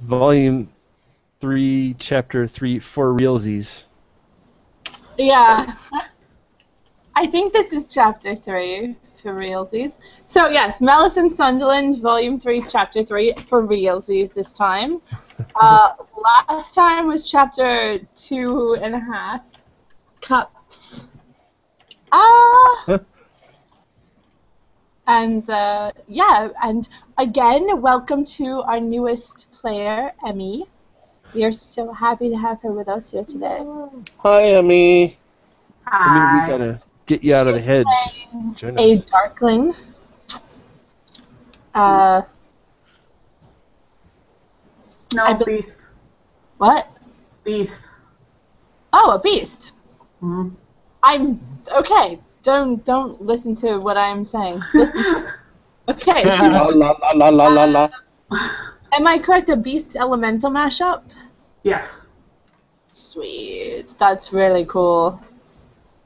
Volume 3, Chapter 3, for realsies. Yeah. I think this is Chapter 3 for realsies. So yes, Malice in Sunderland, Volume 3, Chapter 3 for realsies this time. Last time was Chapter 2.5, Cups. And yeah, and again, welcome to our newest player, Emmy. We are so happy to have her with us here today. Hi, Emmy. Hi. I mean, we gotta get you out of the hedge. A Darkling. No, Beast. What? Beast. Oh, a Beast. Mm-hmm. I'm okay. Don't listen to what I'm saying. Listen. Okay, she's. La la la la la la. Am I correct? A Beast Elemental mashup? Yes. Sweet. That's really cool.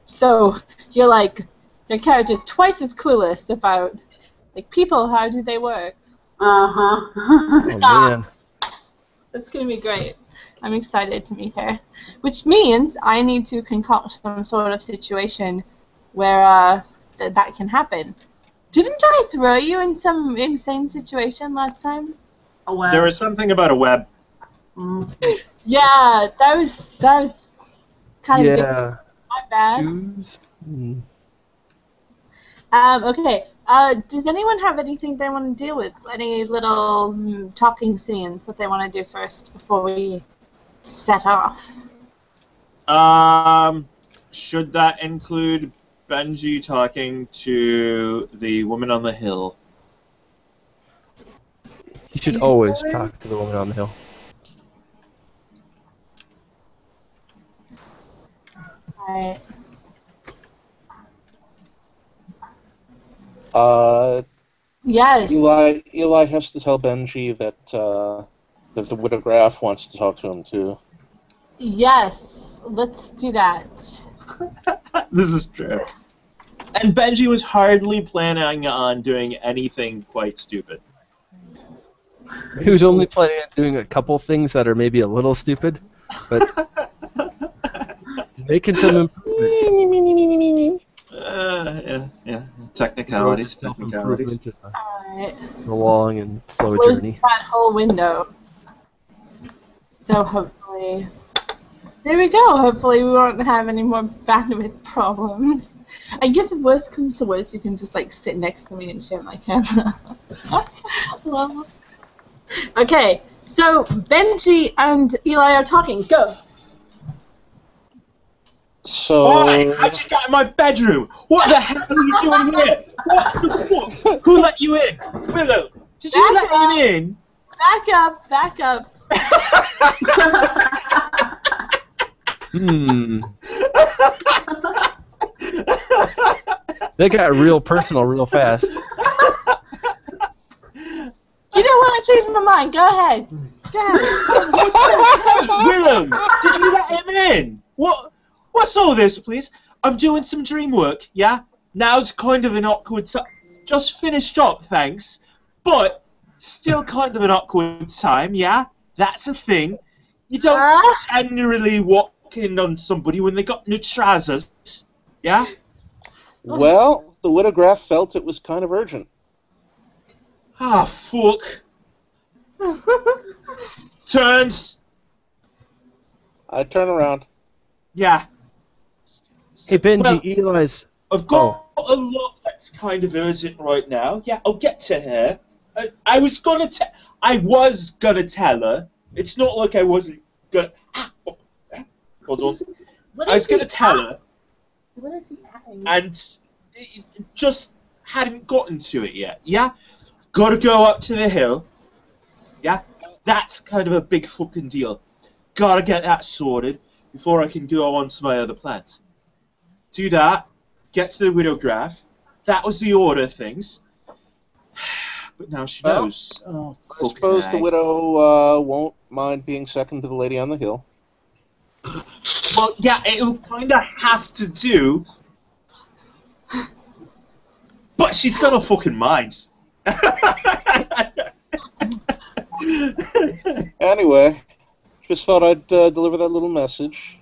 So you're like, your character's twice as clueless about like people. How do they work? Uh-huh. Oh man. That's gonna be great. I'm excited to meet her. Which means I need to concoct some sort of situation where that can happen. Didn't I throw you in some insane situation last time? A web. There was something about a web. Yeah, that was kind of different. My bad. Shoes. Okay. Does anyone have anything they want to deal with? Any little talking scenes that they want to do first before we set off? Should that include Benji talking to the woman on the hill? You should always talk to the woman on the hill. Alright. Yes. Eli has to tell Benji that that the Widograph wants to talk to him too. Yes, let's do that. This is true. And Benji was hardly planning on doing anything quite stupid. He was only planning on doing a couple things that are maybe a little stupid, but making some improvements. Yeah. Technicalities. Improvement is Alright. a long and slow Close journey. that whole window. So hopefully... There we go. Hopefully we won't have any more bandwidth problems. I guess if worst comes to worst, you can just like sit next to me and share my camera. Well, okay, so Benji and Eli are talking. Go. So. Why? How'd you get in my bedroom? What the hell are you doing here? What the fuck? Who let you in? Willow, did you let him in? Back up. They got real personal real fast. You don't want to change my mind. Go ahead. Willow, did you let him in? What's all this, please? I'm doing some dream work, yeah? Now's kind of an awkward time. Just finished up, thanks. But still kind of an awkward time, yeah? That's a thing. You don't generally walk in on somebody when they got new trousers, yeah? Well, the Widograph felt it was kind of urgent. Ah, fuck. Turns. I turn around. Yeah. Hey Benji, Well, Eli's. I've got a lot that's kind of urgent right now. Yeah, I'll get to her. I was gonna tell her. It's not like I wasn't gonna. Hold on. I was gonna tell her. What is he adding? And just hadn't gotten to it yet. Yeah, gotta go up to the hill. Yeah, that's kind of a big fucking deal. Gotta get that sorted before I can go on to my other plans. Do that. Get to the Widograph. That was the order of things. But now she knows. Oh, I suppose the widow won't mind being second to the lady on the hill. Well, yeah, it'll kind of have to do. But she's got a fucking mind. Anyway, just thought I'd deliver that little message.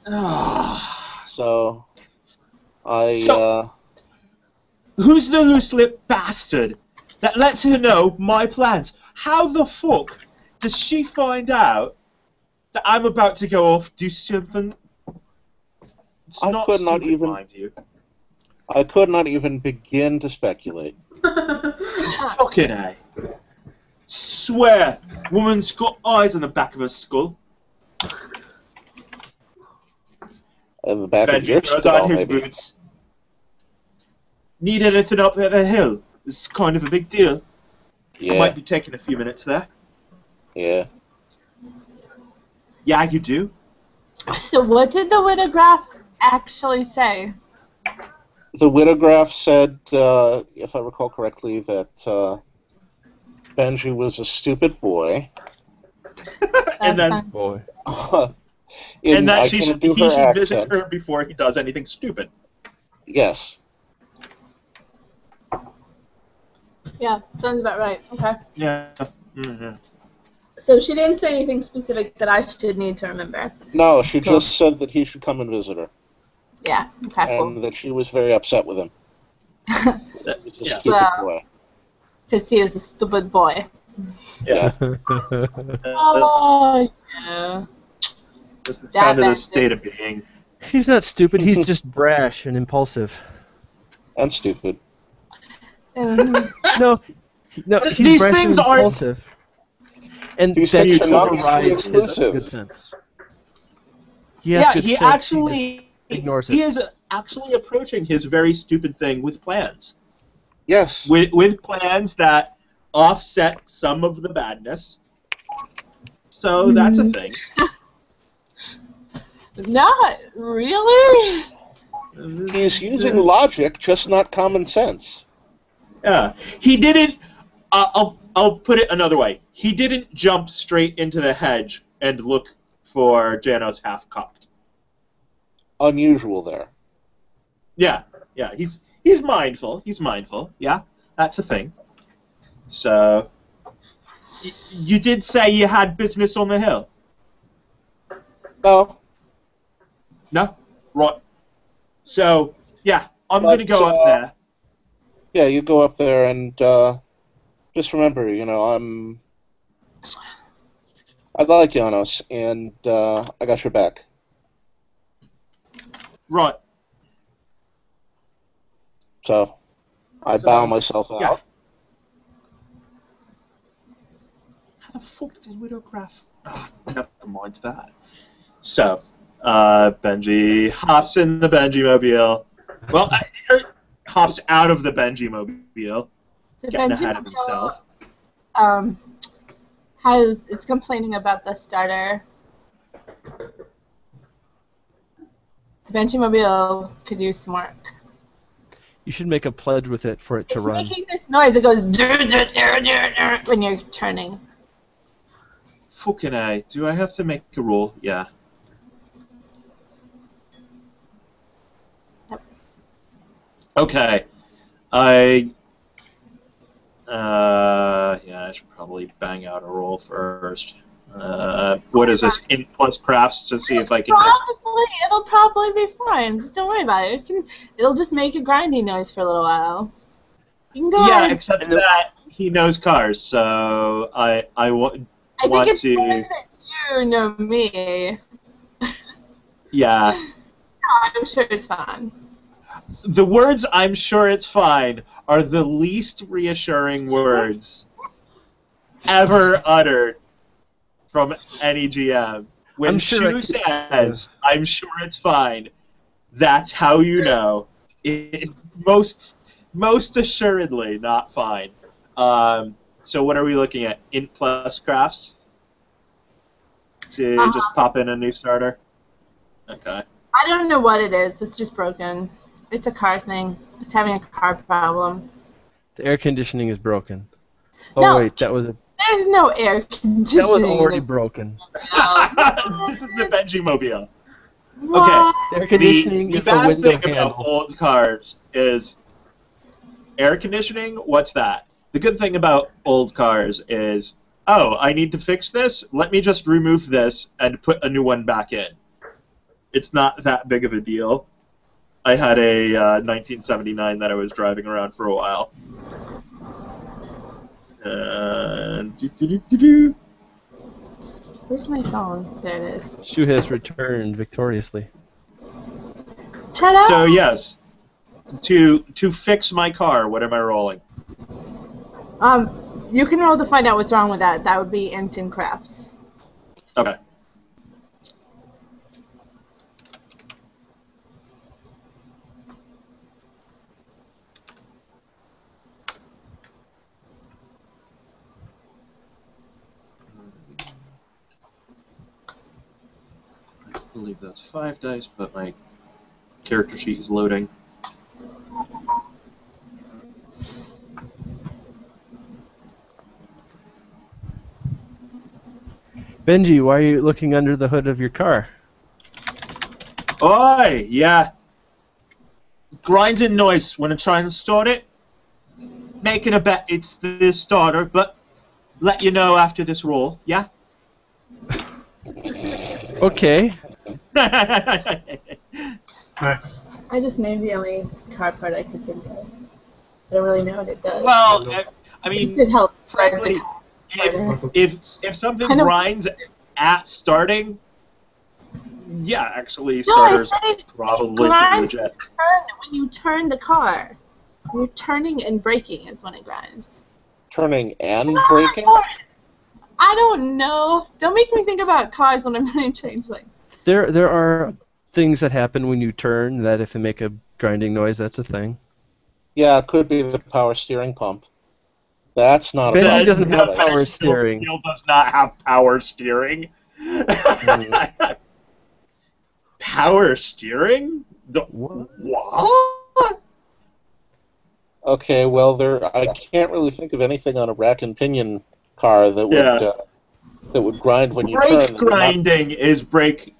So, who's the loose-lipped bastard that lets her know my plans? How the fuck does she find out that I'm about to go off do something? It's not stupid, mind you. I could not even begin to speculate. Fucking A. Swear, woman's got eyes on the back of her skull. On the back of Benji your throws skull, on his maybe. boots. Need anything up at the hill? This is kind of a big deal. Yeah. Might be taking a few minutes there. Yeah. Yeah, you do. So what did the Widograph actually say? The Widograph said, if I recall correctly, that Benji was a stupid boy. And then, Boy. and that I he couldn't should do her visit accent. her before he does anything stupid. Yes. Yeah, sounds about right. Okay. Yeah. Mm-hmm. So she didn't say anything specific that I should need to remember. No, she just said that he should come and visit her, Yeah. Okay. Cool. and that she was very upset with him. He's a Yeah. stupid boy. Because he is a stupid boy. Yeah. Oh yeah. That's kind of the bastard. state of being. He's not stupid. He's just brash and impulsive. And stupid. Mhm. No, he's These brash things and aren't- impulsive. And These that things are not mutually overrides his exclusive. good sense. He has good he sense. actually He just ignores he it. is actually approaching his very stupid thing with plans. Yes. With plans that offset some of the badness. So that's a thing. Not really. He's using logic, just not common sense. Yeah, he didn't. I'll put it another way. He didn't jump straight into the hedge and look for Janos half cocked. Unusual there. Yeah. He's mindful. He's mindful. Yeah, that's a thing. So you did say you had business on the hill. No. No, right. So yeah, I'm gonna go up there. Yeah, you go up there and just remember, I like Janos, and I got your back. Right. So, I bow myself out. yeah. How the fuck did Widowcraft? Oh, never mind that. So, Benji hops in the Benji mobile. Well, hops out of the Benji mobile, The getting Benji ahead of himself. it's complaining about the starter. The Benji Mobile could use some work. You should make a pledge with it for it to It's run. making this noise. It goes when you're turning. Fucking A. Do I have to make a roll? Yeah. Yep. Okay. I should probably bang out a roll first. What is this? Int plus crafts to see if I can just... It'll probably be fine. Just don't worry about it. It'll just make a grinding noise for a little while. You can go Yeah, ahead. except that he knows cars, so I want I think it's to... better that you know me. Yeah. I'm sure it's fine. The words "I'm sure it's fine" are the least reassuring words ever uttered from any GM. When I'm sure Shu says, "I'm sure it's fine," that's how you know it most assuredly not fine. So what are we looking at? Int plus crafts to just pop in a new starter. Okay. I don't know what it is. It's just broken. It's a car thing. It's having a car problem. The air conditioning is broken. Oh No. wait, that was There's no air conditioning. that was already broken. This is the Benji Mobile. What? The air conditioning The is the bad window thing about handle. old cars is air conditioning. What's that? The good thing about old cars is oh, I need to fix this? Let me just remove this and put a new one back in. It's not that big of a deal. I had a 1979 that I was driving around for a while. Where's my phone? There it is. Shu has returned victoriously. Ta-da! So yes, to fix my car, what am I rolling? You can roll to find out what's wrong with that. That would be int and craps. Okay. I believe that's 5 dice, but my character sheet is loading. Benji, why are you looking under the hood of your car? Oi! Yeah. Grinding noise when I try and start it. Making a bet it's the starter, but let you know after this roll, yeah? Okay. Nice. I just named the only car part I could think of. I don't really know what it does. Well, I It mean, helps. frankly, if something I know. grinds at starting, yeah, actually, No, I starters said it probably grinds legit. when you turn the car. When you're turning and braking is when it grinds. Turning and braking? I don't know. Don't make me think about cars when I'm running changeling. There are things that happen when you turn that if they make a grinding noise, that's a thing. Yeah, it could be the power steering pump. That's not Benji a doesn't have device. power steering. Steel does not have power steering. Power steering? What? Okay, well, I can't really think of anything on a rack and pinion car that would grind when you turn. Brake grinding is brake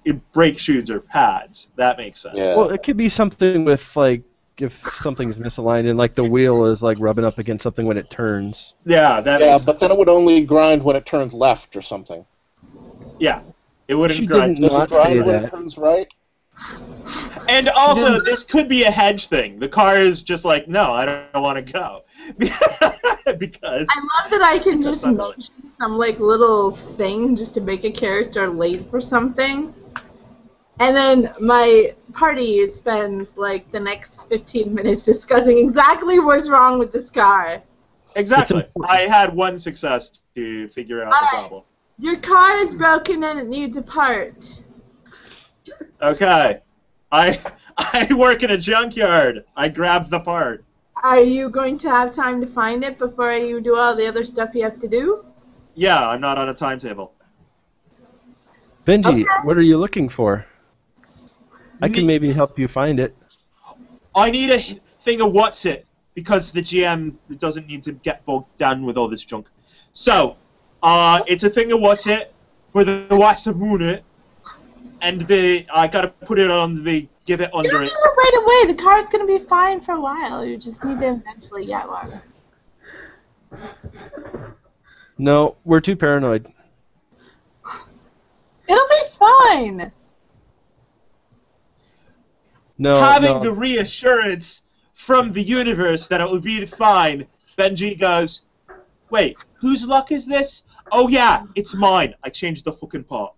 shoes or pads. That makes sense. Yeah. Well, it could be something with like if something's misaligned and like the wheel is like rubbing up against something when it turns. Yeah, that Yeah, makes but then it would only grind when it turns left or something. Yeah, it wouldn't She grind. didn't Does not it grind say when that. it turns right? And also, this could be a hedge thing. The car is just like, no, I don't want to go. Because I love that I can just Sunderland. mention some like little thing just to make a character late for something. And then my party spends like the next 15 minutes discussing exactly what's wrong with this car. Exactly. It's important. I had one success to figure out the Alright. problem. Your car is broken and it needs a part. Okay. I work in a junkyard. I grabbed the part. Are you going to have time to find it before you do all the other stuff you have to do? Yeah, I'm not on a timetable. Benji, Okay. what are you looking for? I can maybe help you find it. I need a thing of what's it because the GM doesn't need to get bogged down with all this junk. So, it's a thing of what's it for the Wasamune, and I gotta put it on give it You under don't it. need it right away. The car's going to be fine for a while. You just need to eventually get one. No, we're too paranoid. It'll be fine. No, Having no. the reassurance from the universe that it will be fine, Benji goes, wait, whose luck is this? Oh yeah, it's mine. I changed the fucking part.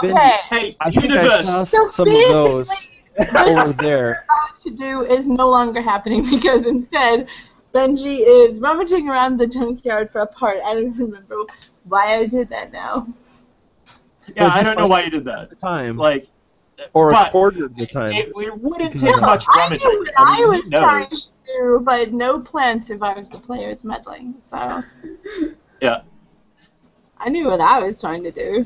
Okay. Hey, I think I universe. saw So some of those basically, over there. to do is no longer happening because instead Benji is rummaging around the junkyard for a part. I don't remember why I did that now. Yeah, Well, I you don't know find why you did that. The time, Like, or a but quarter of the time. it wouldn't Because take of much I rummaging. knew what I mean, was who trying to knows? do, but no plan survives the player's meddling. So Yeah, I knew what I was trying to do.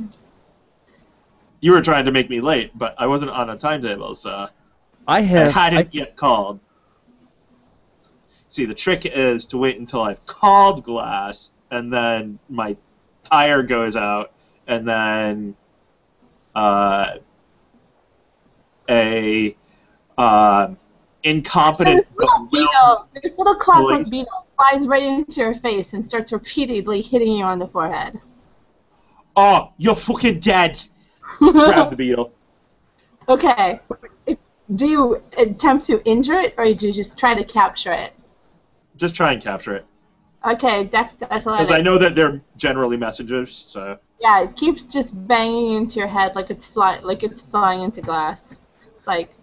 you were trying to make me late, but I wasn't on a timetable, so I I have. hadn't yet called. See, the trick is to wait until I've called Glass, and then my tire goes out, and then a So incompetent this little but beetle, this little clockwork police- beetle flies right into your face and starts repeatedly hitting you on the forehead. Oh, you're fucking dead! Grab the beetle. Okay. Do you attempt to injure it, or do you just try to capture it? Just try and capture it. Okay, Dex Because Athletics. I know that they're generally messengers, so... Yeah, it keeps just banging into your head like it's flying into glass. It's like...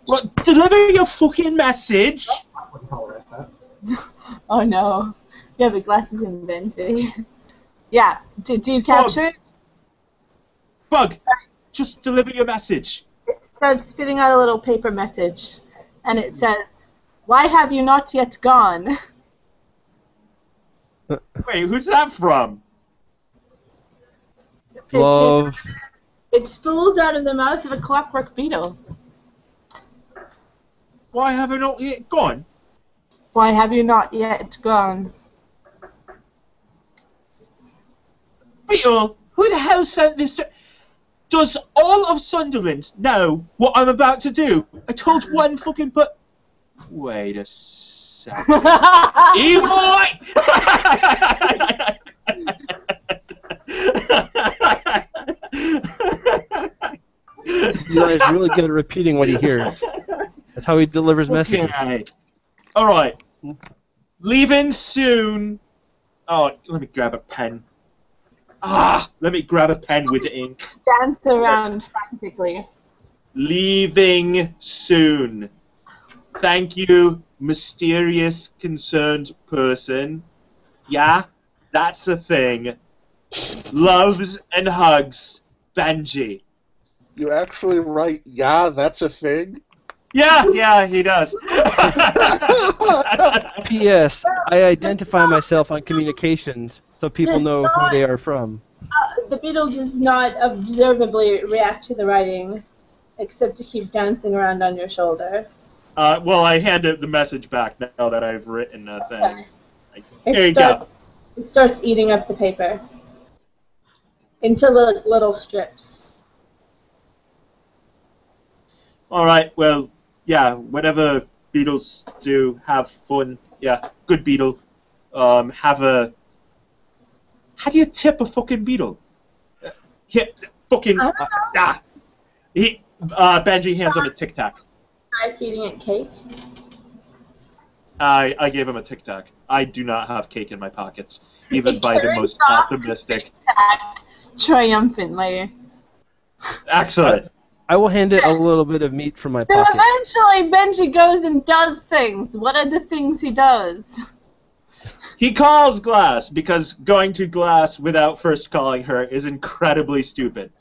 What? Deliver your fucking message! Oh no. Yeah, but glass is invented. Yeah, do you capture it? Bug! Just deliver your message. It starts spitting out a little paper message, and it says, "Why have you not yet gone?" Wait, who's that from? Love. It spools out of the mouth of a clockwork beetle. Why have I not yet gone? Why have you not yet gone? Beetle, who the hell sent this to... Does all of Sunderland know what I'm about to do? I told one fucking Wait a second. E-boy! Eli's really good at repeating what he hears. That's how he delivers messages. Okay. Alright. Leaving soon. Oh, let me grab a pen. Let me grab a pen with ink. Dance around frantically. Leaving soon. Thank you, mysterious concerned person. Yeah, that's a thing. Loves and hugs, Benji. You actually write, yeah, that's a thing? Yeah, he does. P.S. I identify myself on communications so people know who they are from. The beetle does not observably react to the writing, except to keep dancing around on your shoulder. Well, I handed the message back now that I've written a thing. Okay. Here you go. It starts eating up the paper into little strips. Alright, well, yeah, whatever beetles do, have fun. Yeah, good beetle. Have a... How do you tip a fucking beetle? Fucking... Benji hands him a Tic Tac. Try feeding it cake. I gave him a Tic Tac. I do not have cake in my pockets, even by the most optimistic. Triumphantly. Excellent. I will hand it a little bit of meat from my So pocket. eventually Benji goes and does things. What are the things he does? He calls Glass, because going to Glass without first calling her is incredibly stupid.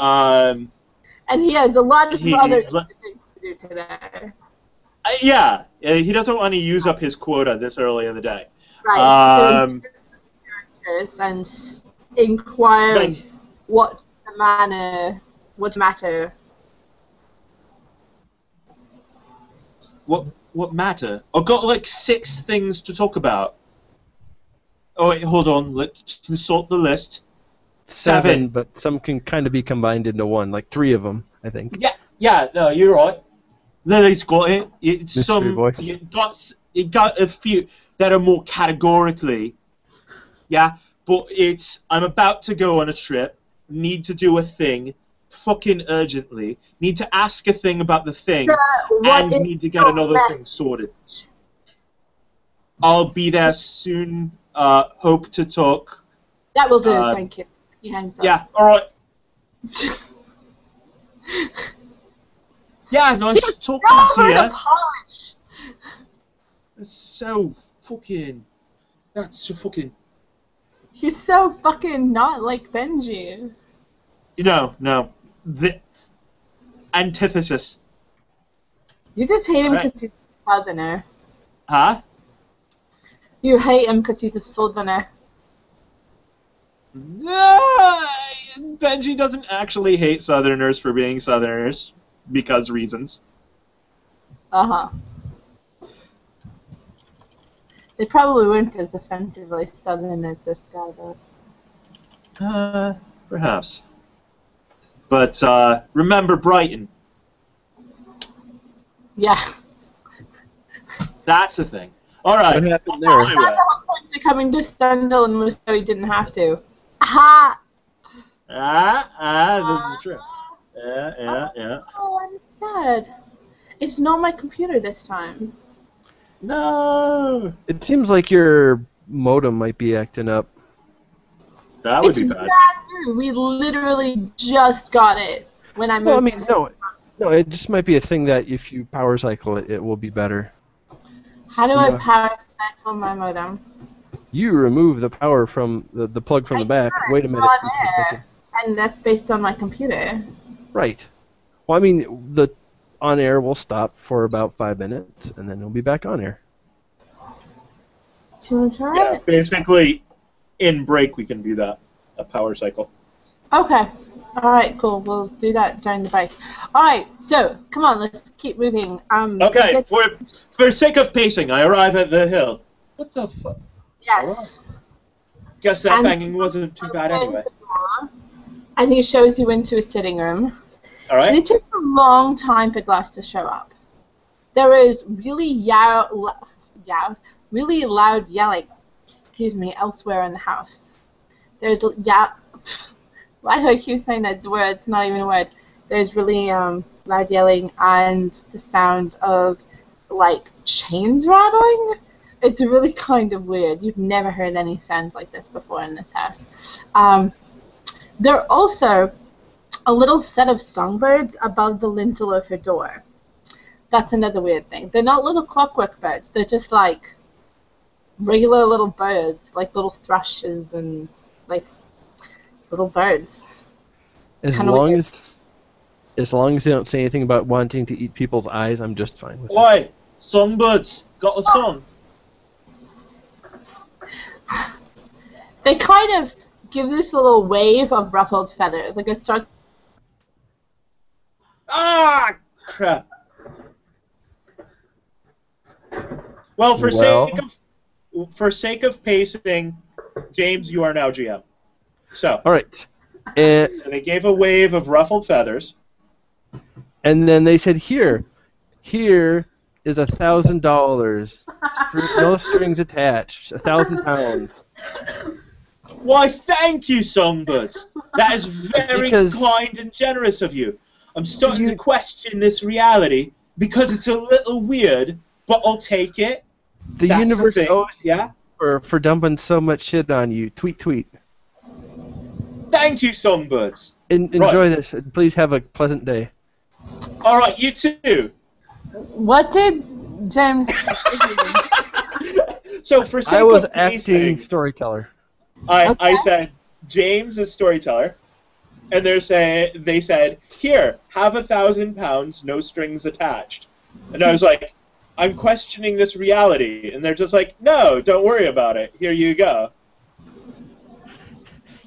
And he has a lot of other stupid things to do today. Yeah, he doesn't want to use up his quota this early in the day. Right, so characters and inquires what matter. What matter? I've got like 6 things to talk about. Oh wait, hold on. Let's consult the list. 7, but some can kind of be combined into one, like 3 of them, I think. Yeah, no, you're right. Lily's got it. Mystery voice. You got a few that are more categorically. Yeah, but it's I'm about to go on a trip. Need to do a thing. Fucking urgently. Need to ask a thing about the thing. And need to get another thing sorted. I'll be there soon. Hope to talk. That will do, thank you. He hangs up. Yeah, alright. Yeah, nice talking to you. Polish. That's so fucking... That's so fucking... He's so fucking not like Benji. No. The antithesis. You just hate him because he's a southerner. Huh? You hate him because he's a southerner. Benji doesn't actually hate Southerners for being Southerners, because reasons. Uh-huh. They probably weren't as offensively Southern as this guy, though. Perhaps. But, remember Brighton. Yeah. That's the thing. All right. What happened I there? thought the whole point to coming to Sunderland was so he didn't have to. Ha! This is true. Yeah. Oh, I'm sad. It's not my computer this time. No. It seems like your modem might be acting up. That would It's be brand bad. new. We literally just got it when I moved. Well, I mean, no, it just might be a thing that if you power cycle it, it will be better. How do I Yeah. power cycle my modem? You remove the power from the plug from the back. Wait a minute. On air, and that's based on my computer. Right. Well, I mean, the on air will stop for about 5 minutes, and then it'll be back on air. Do you want to try Yeah, it? basically, in break we can do that. A power cycle. Okay. Alright, cool. We'll do that during the break. Alright, so, come on, let's keep moving. Okay, for the sake of pacing, I arrive at the hill. What the fuck? Yes. Guess that And- banging wasn't too bad anyway. And he shows you into a sitting room. All And right. it took a long time for Glass to show up. There was really really loud yelling, elsewhere in the house. There's why do I keep saying that word? It's not even a word. There's really loud yelling and the sound of like chains rattling. It's really kind of weird. You've never heard any sounds like this before in this house. There are also a little set of songbirds above the lintel of her door. That's another weird thing. They're not little clockwork birds. They're just like regular little birds, like little thrushes and like little birds. As kinda long weird. as long as they don't say anything about wanting to eat people's eyes, I'm just fine with it. Why? Songbirds got a song. They kind of give this little wave of ruffled feathers. Like I start. Ah, crap. Well, for sake of pacing, James, you are now GM. So, All right. And so they gave a wave of ruffled feathers. then they said, here is $1,000. No strings attached. 1,000 pounds. Why, thank you, songbirds. That is very because- kind and generous of you. I'm starting to question this reality because it's a little weird, but I'll take it. The That's universe the thing. owes you Yeah. for dumping so much shit on you. Tweet. Thank you, songbirds. Enjoy this. And please have a pleasant day. All right, you too. What did James? So for sake I was of acting pacing, storyteller. I Okay. said James is storyteller, and they said, here, have 1,000 pounds, no strings attached. And I was like, I'm questioning this reality, and they're just like, no, don't worry about it. Here you go.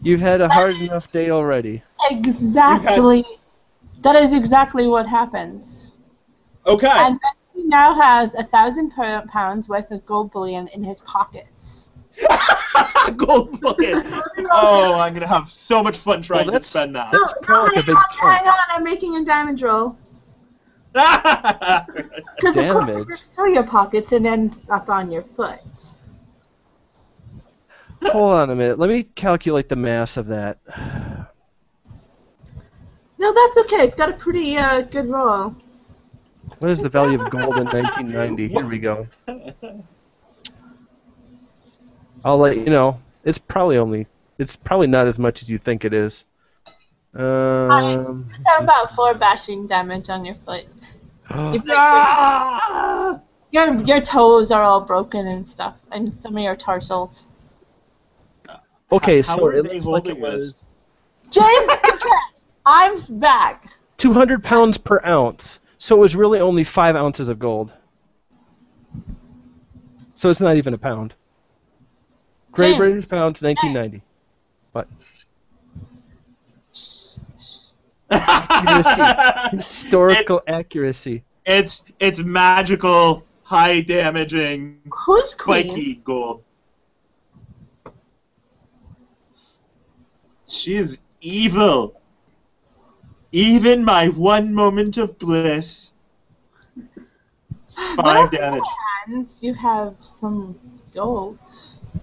You've had a hard enough day already. Exactly. That is exactly what happens. Okay. And he now has 1,000 pounds worth of gold bullion in his pockets. Gold bullion. Oh, I'm gonna have so much fun trying to spend that. That's probably like a big hang chunk. on, I'm making a damage roll. Because of course Damage. it goes through your pockets and ends up on your foot. Hold on a minute. Let me calculate the mass of that. No, that's okay. It's got a pretty good roll. What is the value of gold in 1990? Here we go. I'll let you know. It's probably not as much as you think it is. So about 4 bashing damage on your foot. Your toes are all broken and stuff, and some of your tarsals. Okay, How so are it they looks like holding it was James, I'm back. 200 pounds per ounce. So it was really only 5 ounces of gold. So it's not even a pound. Great James. British pounds, 1990. What? Accuracy. Historical accuracy. It's magical, high damaging, Who's spiky gold. She is evil. Even my one moment of bliss. 5 damage. friends, you have some gold.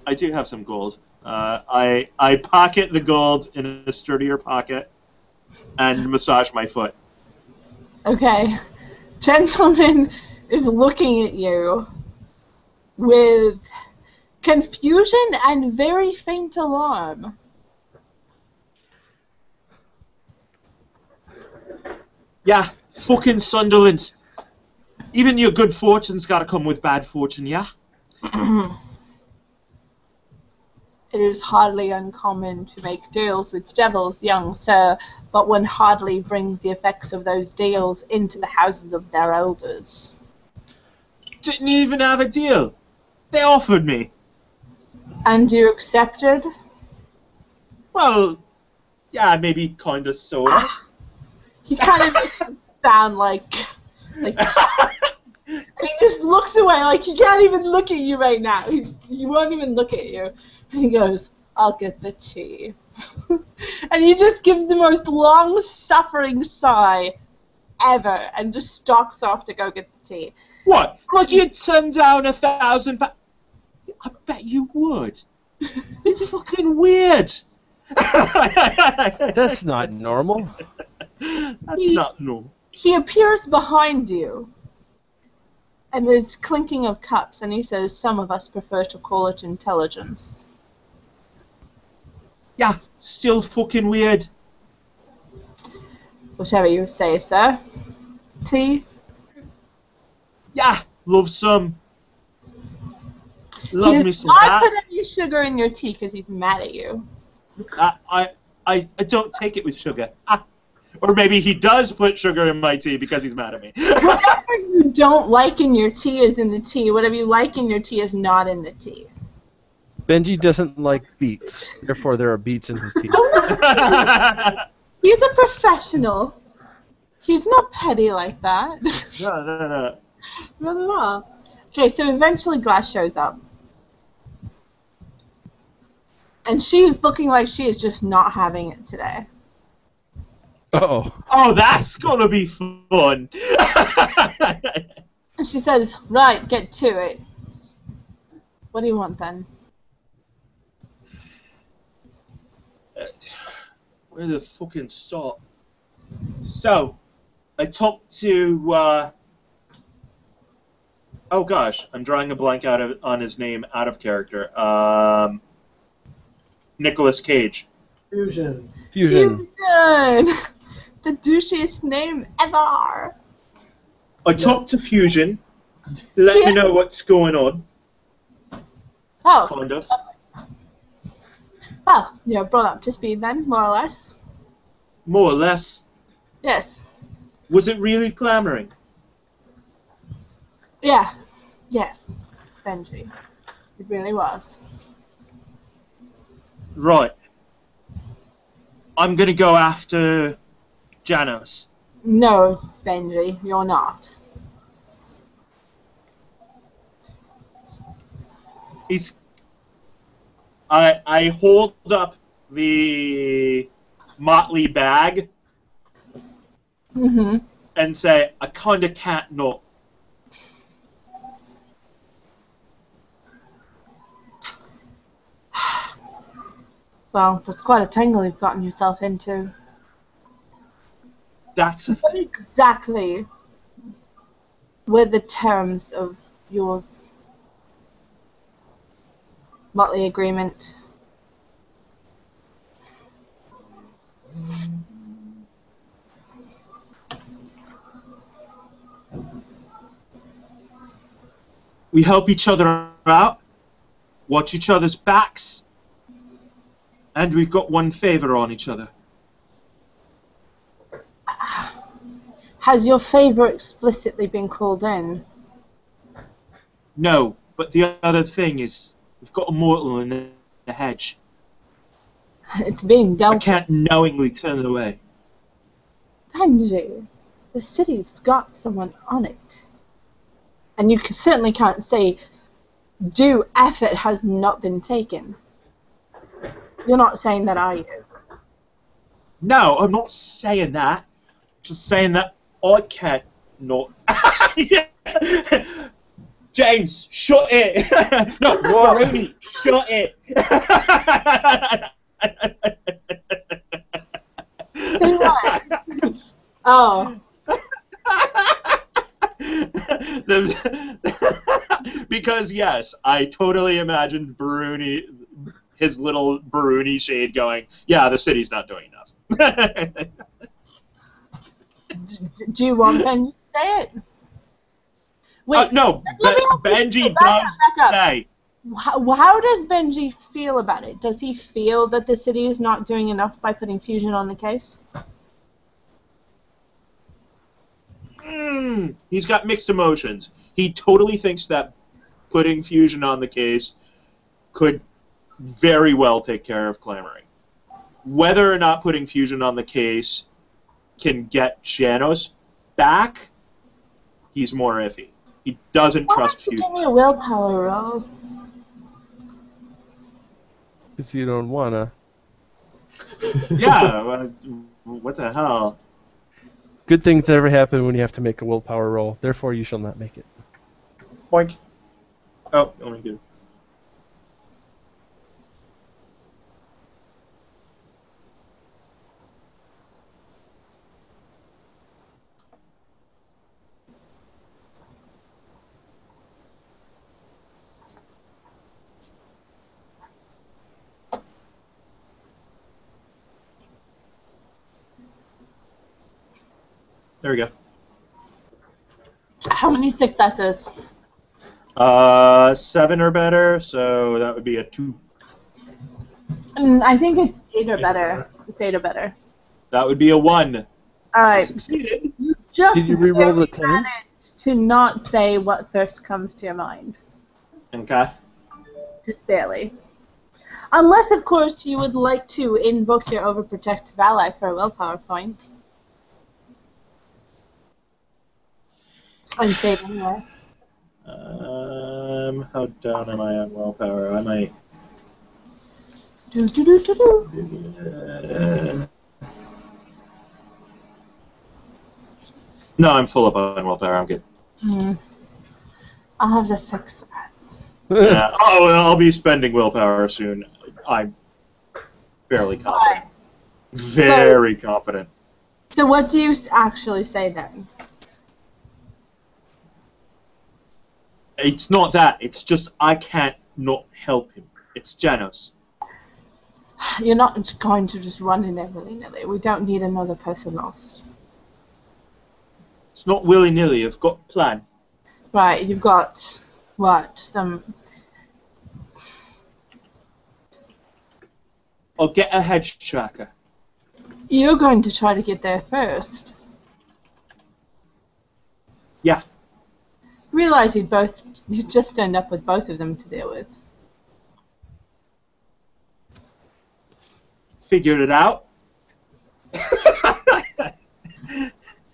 I do have some gold. I pocket the gold in a sturdier pocket and massage my foot. Okay. Gentleman is looking at you with confusion and very faint alarm. Yeah, fucking Sunderland. Even your good fortune's gotta come with bad fortune, yeah? It is hardly uncommon to make deals with devils, young sir, but one hardly brings the effects of those deals into the houses of their elders. Didn't even have a deal. They offered me. And you accepted? Well, yeah, maybe kinda, sorta. He kind of makes it sound like and he just looks away, like he can't even look at you right now. He won't even look at you. And he goes, I'll get the tea. And he just gives the most long-suffering sigh ever and just stalks off to go get the tea. What? Like you'd turn down £1,000? I bet you would. You're fucking weird. That's not normal. That's not normal. He appears behind you, and there's clinking of cups, and he says, some of us prefer to call it intelligence. Yeah, still fucking weird. Whatever you say, sir. Tea? Yeah, love some. He Love me does some not that. put any sugar in your tea because he's mad at you. I don't take it with sugar. Or maybe he does put sugar in my tea because he's mad at me. Whatever you don't like in your tea is in the tea. Whatever you like in your tea is not in the tea. Benji doesn't like beets, therefore there are beets in his tea. He's a professional. He's not petty like that. No. Not at all. Okay, so eventually Glass shows up. And she is looking like she is just not having it today. Uh-oh. Oh, that's gonna be fun. And she says, right, get to it. What do you want then? Where the fucking stop? So, I talked to, oh gosh, I'm drawing a blank on his name out of character. Nicolas Cage. Fusion. Fusion. The douchiest name ever. I talked to Fusion. Let me know what's going on. Oh, Kind of. well, you're brought up to speed then, more or less. More or less. Yes. Was it really clamoring? Yeah. Yes. Benji. It really was. Right. I'm gonna go after Janos. No, Benji, you're not. I hold up the motley bag Mm-hmm. and say, I kinda can't not. Well, that's quite a tangle you've gotten yourself into. That's a What exactly were the terms of your motley agreement? We help each other out, watch each other's backs, and we've got one favor on each other. Has your favor explicitly been called in? No, but the other thing is, we've got a mortal in the hedge. It's being I dealt can't knowingly turn it away. Benji, the city's got someone on it. And you certainly can't say due effort has not been taken. You're not saying that, are you? No, I'm not saying that. Just saying that I can't not. Yeah. James, shut it! No, Baruni, shut it! Say what? Oh. Because yes, I totally imagined Baruni, his little Baruni shade going, yeah, the city's not doing enough. Do you want Benji to say it? Wait, no, Benji does say. How does Benji feel about it? Does he feel that the city is not doing enough by putting fusion on the case? He's got mixed emotions. He totally thinks that putting fusion on the case could very well take care of clamoring. Whether or not putting fusion on the case can get Janos back, he's more iffy. He doesn't trust fusion. Why don't you give me a willpower roll? Because you don't wanna. Yeah, what the hell? Good things never happen when you have to make a willpower roll. Therefore, you shall not make it. Boink. Oh, only good. There we go. How many successes? 7 or better, so that would be a 2. I think it's 8 or better. It's 8 or better. That would be a 1. Alright. Succeeded. You just Did you re-roll the 10? managed to not say what first comes to your mind. Okay. Just barely. Unless, of course, you would like to invoke your overprotective ally for a willpower point. And save anyway. How down am I on willpower? I might. No, I'm full up on willpower. I'm good. I'll have to fix that. Yeah. Oh, I'll be spending willpower soon. I'm fairly confident. Very confident. So what do you actually say then? It's not that. It's just I can't not help him. It's Janos. You're not going to just run in there willy-nilly. We don't need another person lost. It's not willy-nilly. I've got a plan. Right, you've got, what, some... I'll get a hedge tracker. You're going to try to get there first. Yeah. Realize you'd just end up with both of them to deal with. Figured it out.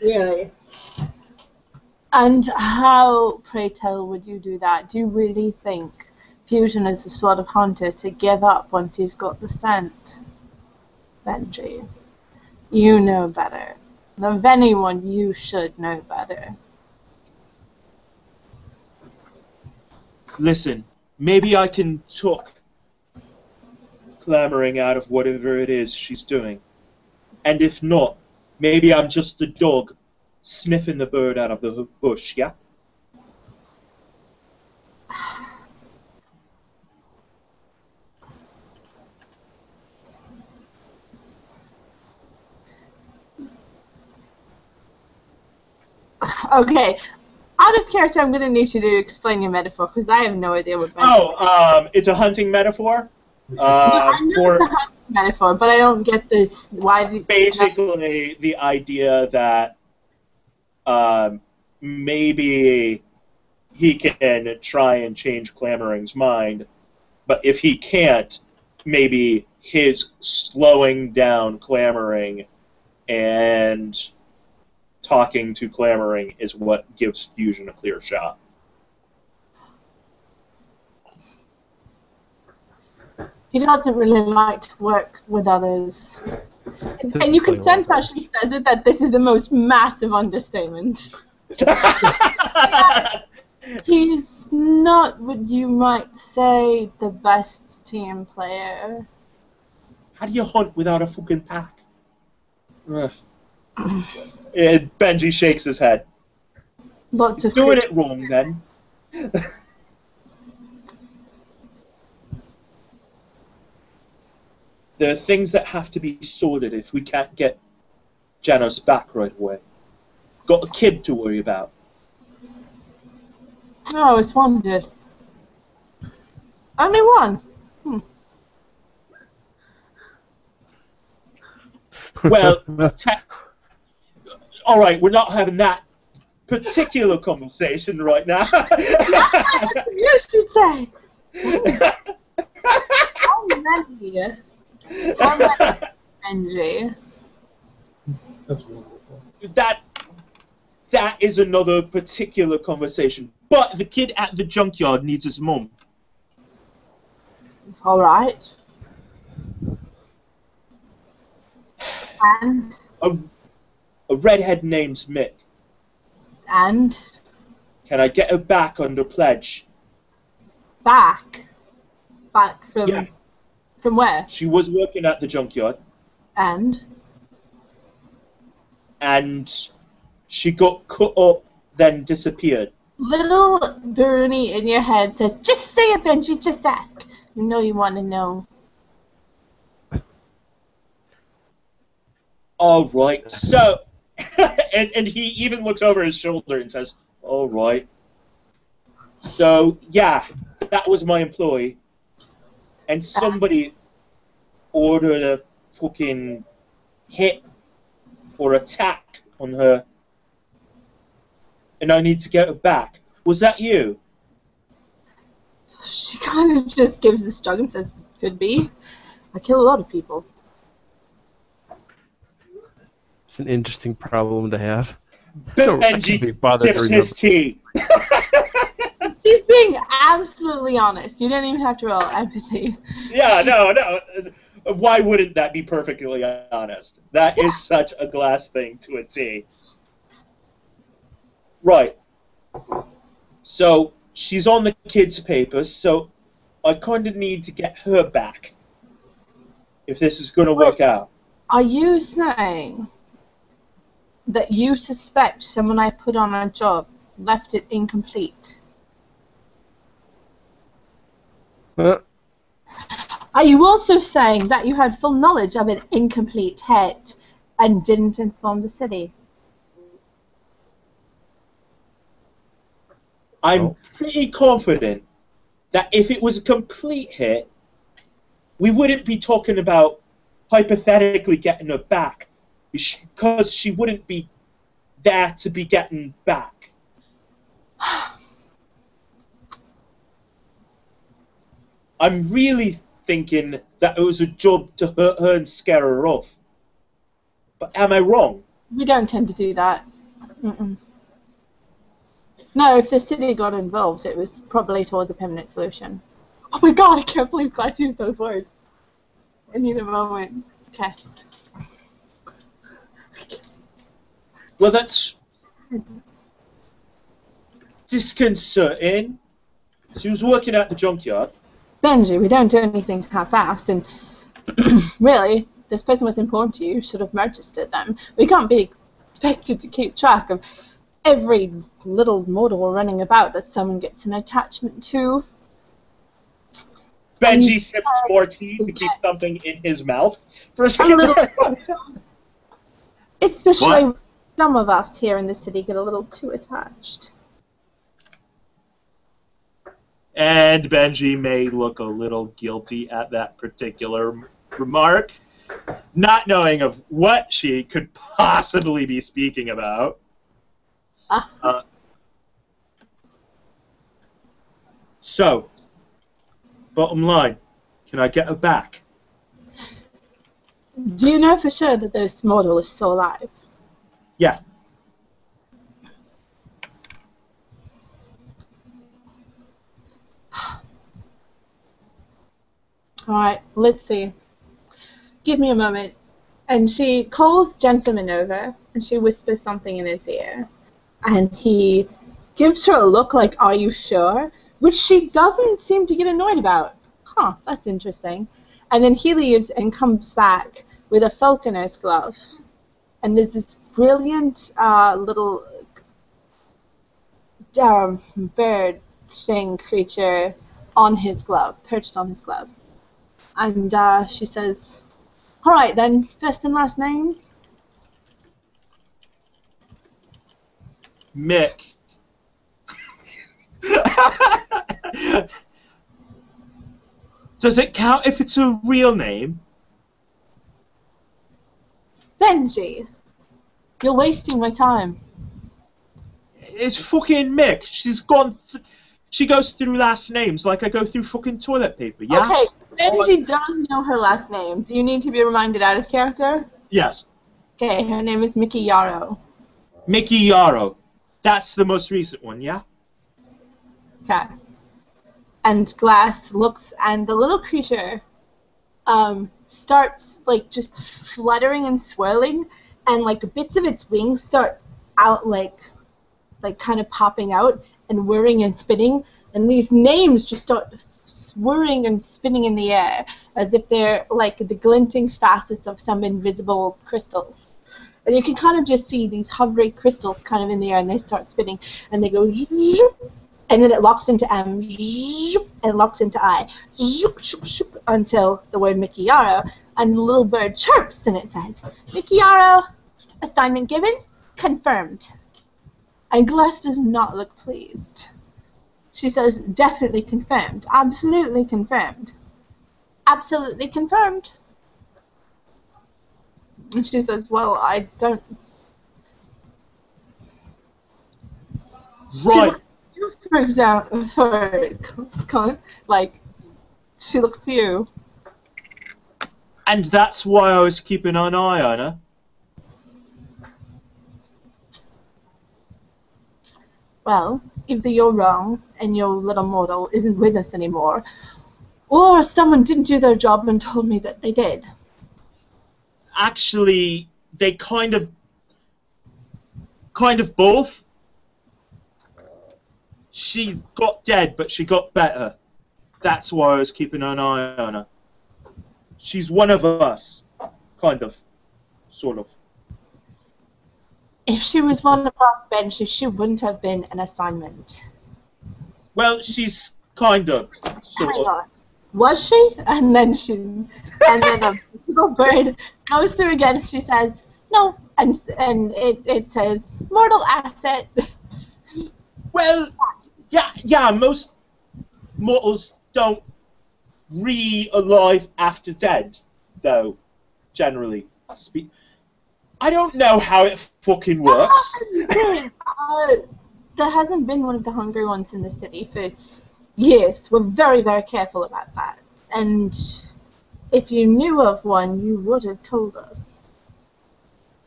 Really? And how, pray tell, would you do that? Do you really think Fusion is the sort of hunter to give up once he's got the scent? Benji, you know better. Of anyone, you should know better. Listen, maybe I can talk clamoring out of whatever it is she's doing. And if not, maybe I'm just the dog sniffing the bird out of the bush, yeah? Okay, out of character, I'm going to need you to explain your metaphor, because I have no idea what Benji it's a hunting metaphor. I know the hunting metaphor, but I don't get this. Why? Basically, the idea that maybe he can try and change Clamoring's mind, but if he can't, maybe his slowing down Clamoring and talking to Clamoring is what gives Fusion a clear shot. He doesn't really like to work with others. And you can sense how she says it that this is the most massive understatement. He's not what you might say the best team player. How do you hunt without a fucking pack? Ugh. Benji shakes his head. Lots He's of doing it wrong then. There are things that have to be sorted if we can't get Janos back right away. Got a kid to worry about. Oh, I always wondered. Only one. Well, all right, we're not having that particular conversation right now. You should say. How many? Benji. That's wonderful. That is another particular conversation. But the kid at the junkyard needs his mum. All right. And? A redhead named Mick. And? Can I get her back under pledge? Back? Back from... Yeah. From where? She was working at the junkyard. And? And she got cut up, then disappeared. Little Bruni in your head says, just say it, Benji, just ask. You know you want to know. All right, so... and he even looks over his shoulder and says, all right. So, yeah, that was my employee. And somebody ordered a fucking hit or attack on her. And I need to get her back. Was that you? She kind of just gives this shrug and says, could be. I kill a lot of people. It's an interesting problem to have. Benji sips his tea. She's being absolutely honest. You didn't even have to roll empathy. Yeah, no. Why wouldn't that be perfectly honest? That is such a glass thing to a T. Right. So, she's on the kids' papers, so I kind of need to get her back. If this is going to work out. Are you saying that you suspect someone I put on a job left it incomplete? Are you also saying that you had full knowledge of an incomplete hit and didn't inform the city? I'm pretty confident that if it was a complete hit, we wouldn't be talking about hypothetically getting her back, because she wouldn't be there to be getting back. I'm really thinking that it was a job to hurt her and scare her off. But am I wrong? We don't tend to do that. No, if the city got involved, it was probably towards a permanent solution. Oh my god, I can't believe Class used those words. I need a moment. Okay. Well, that's disconcerting. She was working at the junkyard. Benji, we don't do anything half-assed, and really, this person was important to you, you should have registered them. We can't be expected to keep track of every little mortal running about that someone gets an attachment to. Benji sips more tea to keep something in his mouth for a second. Especially what? Some of us here in the city get a little too attached. And Benji may look a little guilty at that particular remark, not knowing of what she could possibly be speaking about. So, bottom line, can I get her back? Do you know for sure that this model is still alive? Yeah. Alright, let's see. Give me a moment. And she calls Gentleman over, and she whispers something in his ear. And he gives her a look like, "Are you sure?" Which she doesn't seem to get annoyed about. Huh, that's interesting. And then he leaves and comes back with a falconer's glove. And there's this brilliant little bird thing creature on his glove, perched on his glove. And she says, "All right then, first and last name?" Mick. Does it count if it's a real name? "Benji, you're wasting my time." It's fucking Mick. She's gone. She goes through last names like I go through fucking toilet paper. Yeah. Okay, Benji does know her last name. Do you need to be reminded out of character? Yes. Okay, her name is Mickey Yarrow. Mickey Yarrow. That's the most recent one. Yeah. Okay. And Glass looks, and the little creature starts like just fluttering and swirling, and like bits of its wings start out like kind of popping out and whirring and spinning, and these names just start whirring and spinning in the air as if they're like the glinting facets of some invisible crystals. And you can kind of just see these hovering crystals kind of in the air, and they start spinning, and they go zoop, and then it locks into M, zoop, and it locks into I, zoop, zoop, zoop, until the word Mickey Yarrow, and the little bird chirps, and it says, "Mickey Yarrow, assignment given, confirmed." And Glass does not look pleased. She says, "Definitely confirmed, absolutely confirmed, absolutely confirmed." And she says, "Well, I don't..." Right. For example, she looks to you. And that's why I was keeping an eye on her. Well, either you're wrong and your little mortal isn't with us anymore, or someone didn't do their job and told me that they did. Actually, they kind of both. She got dead, but she got better. That's why I was keeping an eye on her. She's one of us, kind of, sort of. If she was one of us, Benji, she wouldn't have been an assignment. Well, she's kind of, sort Hang of. on. Was she? And then a little bird goes through again, and she says, "No," and it says, "Mortal asset." Well, yeah. Most mortals don't re-alive after dead, though. Generally speak. I don't know how it fucking works. There hasn't been one of the hungry ones in the city for years. We're very, very careful about that. And if you knew of one, you would have told us.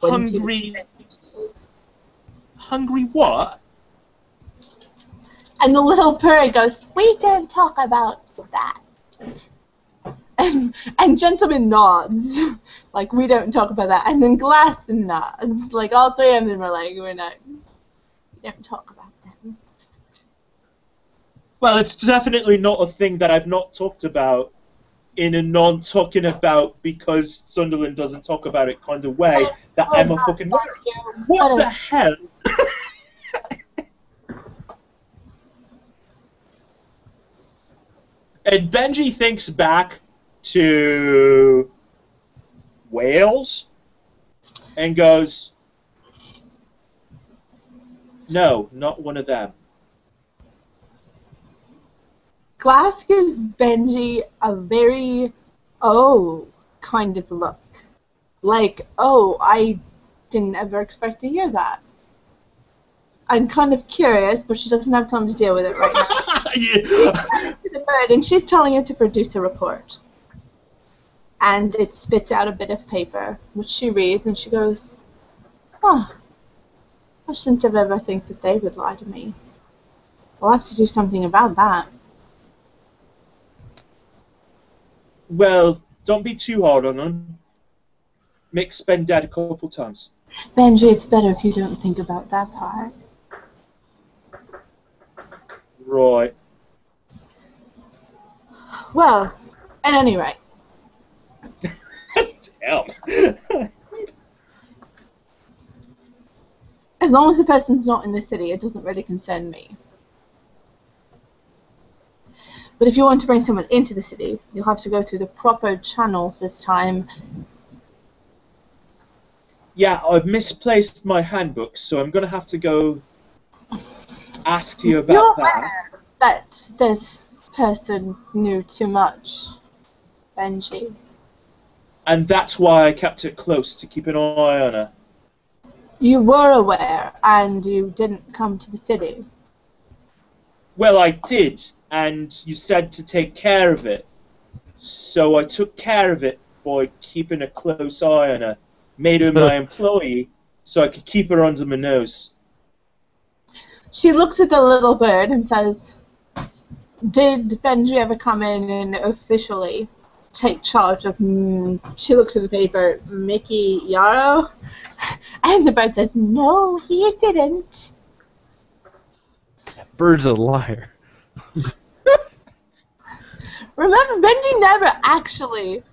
Hungry what? And the little bird goes, "We don't talk about that." And Gentleman nods, like, "We don't talk about that." And then Glass nods, like, all three of them are like, we don't talk about them. Well, it's definitely not a thing that I've not talked about in a non-talking about because Sunderland doesn't talk about it kind of way that I'm a fucking... What the hell? And Benji thinks back to Wales and goes, "No, not one of them." Glass gives Benji a very, "oh," kind of look. Like, "Oh, I didn't ever expect to hear that. I'm kind of curious," but she doesn't have time to deal with it right now. Yeah. The bird, and she's telling it to produce a report. And it spits out a bit of paper, which she reads, and she goes, "Oh, I shouldn't have ever think that they would lie to me. I'll have to do something about that." Well, don't be too hard on them. Mick's been dead a couple times. "Benji, it's better if you don't think about that part." Right. Well, at any rate, Damn. as long as the person's not in the city, it doesn't really concern me. But if you want to bring someone into the city, you'll have to go through the proper channels this time. Yeah, I've misplaced my handbook, so I'm going to have to go ask you You're about that. aware that this person knew too much, Benji. And that's why I kept it close, to keep an eye on her. You were aware, and you didn't come to the city. Well, I did, and you said to take care of it. So I took care of it by keeping a close eye on her. Made her my employee, so I could keep her under my nose. She looks at the little bird and says, "Did Benji ever come in and officially take charge of," she looks at the paper, "Mickey Yarrow?" And the bird says, "No, he didn't." Bird's a liar. Remember, Benji never actually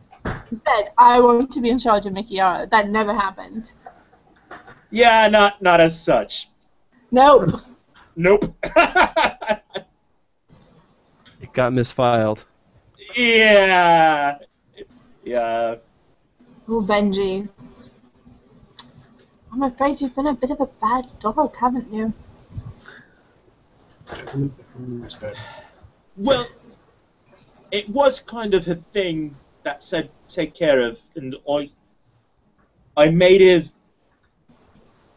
said, "I want to be in charge of Mickey Yarrow." That never happened. Yeah, not as such. Nope. Nope. It got misfiled. Yeah. Yeah. Oh, Benji. I'm afraid you've been a bit of a bad dog, haven't you? Well, it was kind of a thing that said take care of, and I may have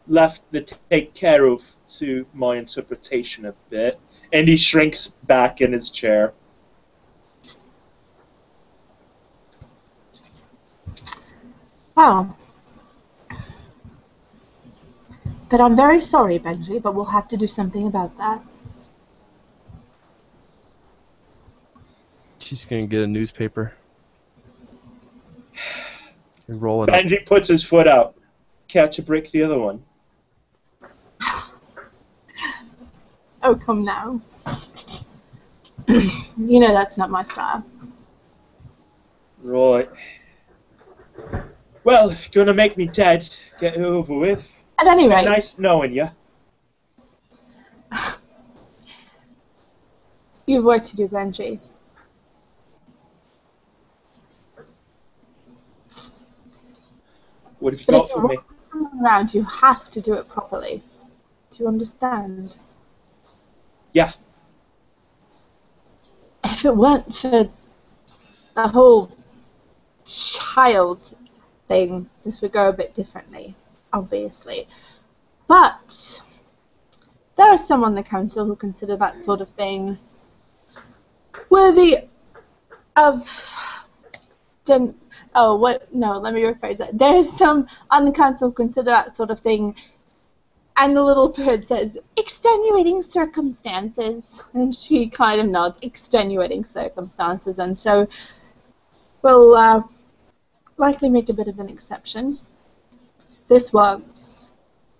left the take care of to my interpretation a bit, and he shrinks back in his chair. Wow. But I'm very sorry, Benji, but we'll have to do something about that. She's gonna get a newspaper and roll it up. Benji puts his foot out. Catch a brick, the other one. Oh, come now. You know that's not my style. Right. Well, if you're gonna make me dead, get it over with. At any rate, Nice knowing you. you've work to do, Benji. What have you But got if for you're me? walking someone around, you have to do it properly. Do you understand? Yeah. If it weren't for the whole child thing, this would go a bit differently, obviously. But there are some on the council who consider that sort of thing worthy of... let me rephrase that. There's some on the council who consider that sort of thing, and the little bird says, extenuating circumstances. And she kind of nods, extenuating circumstances, and so we'll likely make a bit of an exception. This once.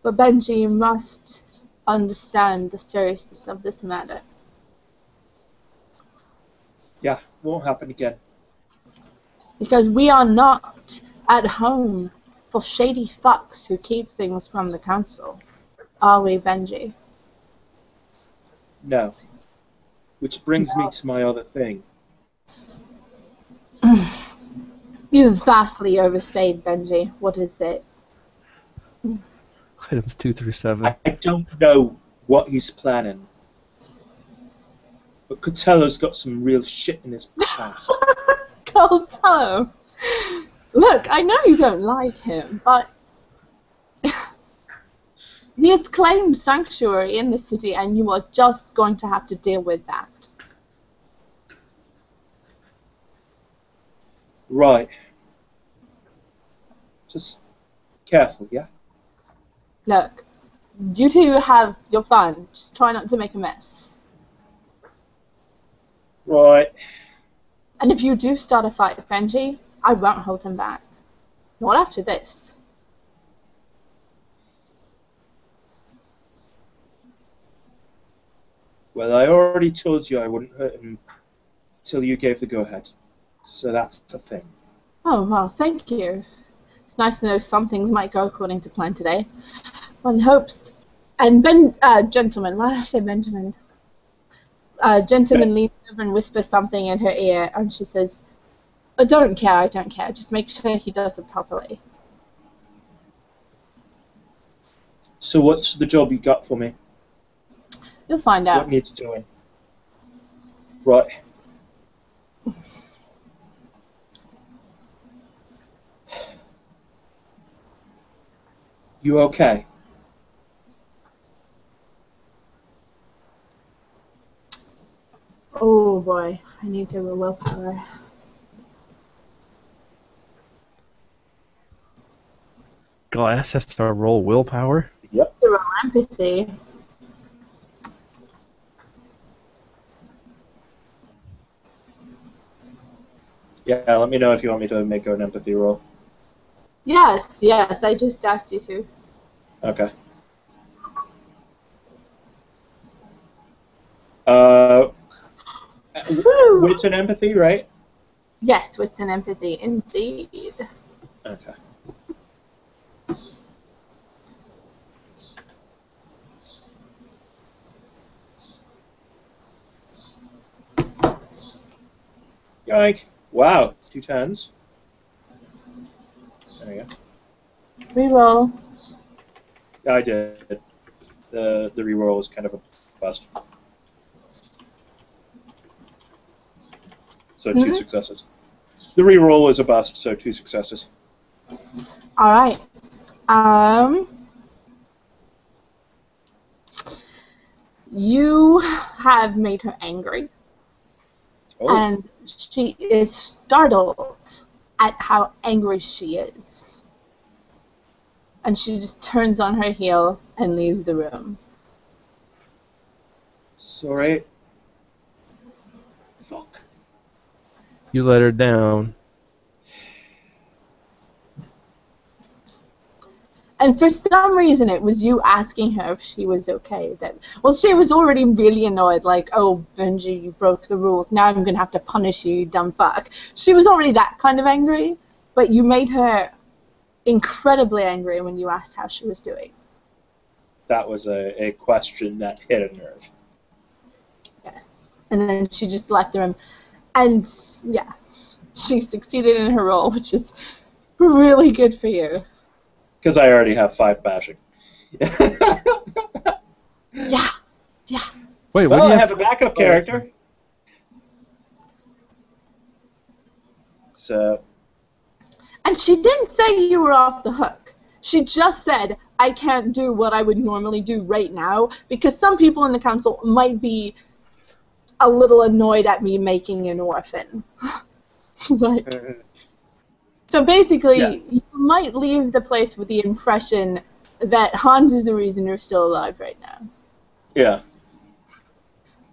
But Benji must understand the seriousness of this matter. Yeah, won't happen again. Because we are not at home for shady fucks who keep things from the council. Are we, Benji? No. Which brings me to my other thing. You've vastly overstayed, Benji. What is it? Items 2 through 7. I don't know what he's planning. But Cotello's got some real shit in his past. Cotello! Look, I know you don't like him, but he has claimed sanctuary in the city, and you are just going to have to deal with that. Right. Just careful, yeah? Look, you two have your fun. Just try not to make a mess. Right. And if you do start a fight with Benji, I won't hold him back. Not after this. Well, I already told you I wouldn't hurt him till you gave the go-ahead. So that's the thing. Oh, well, thank you. It's nice to know some things might go according to plan today. One hopes. And gentleman, why did I say Benjamin? Gentleman leans over and whispers something in her ear, and she says, I don't care. Just make sure he does it properly. So what's the job you got for me? You'll find out. What needs doing? Right. You okay? Oh boy, I need to roll willpower. Glass has to roll willpower. Yep. To roll empathy. Yeah, let me know if you want me to make an empathy roll. Yes, I just asked you to. Okay. Woo! Wits and empathy, right? Yes, wits and empathy, indeed. Okay. Yoink. Wow, 2 10s. There you go. Reroll. Yeah, I did. The reroll was kind of a bust. So 2 successes. The reroll was a bust, so 2 successes. All right. You have made her angry, and she is startled at how angry she is. And she just turns on her heel and leaves the room. Sorry. Fuck. You let her down. And for some reason, it was you asking her if she was okay. Well, she was already really annoyed, like, oh, Benji, you broke the rules. Now I'm going to have to punish you, you dumb fuck. She was already that kind of angry, but you made her incredibly angry when you asked how she was doing. That was a question that hit a nerve. Yes. And then she just left the room. And, yeah, she succeeded in her role, which is really good for you. Because I already have 5 bashing. Yeah. Wait, what Well, do you I have a backup character. So. And she didn't say you were off the hook. She just said, I can't do what I would normally do right now because some people in the council might be a little annoyed at me making an orphan. So basically, you might leave the place with the impression that Hans is the reason you're still alive right now. Yeah.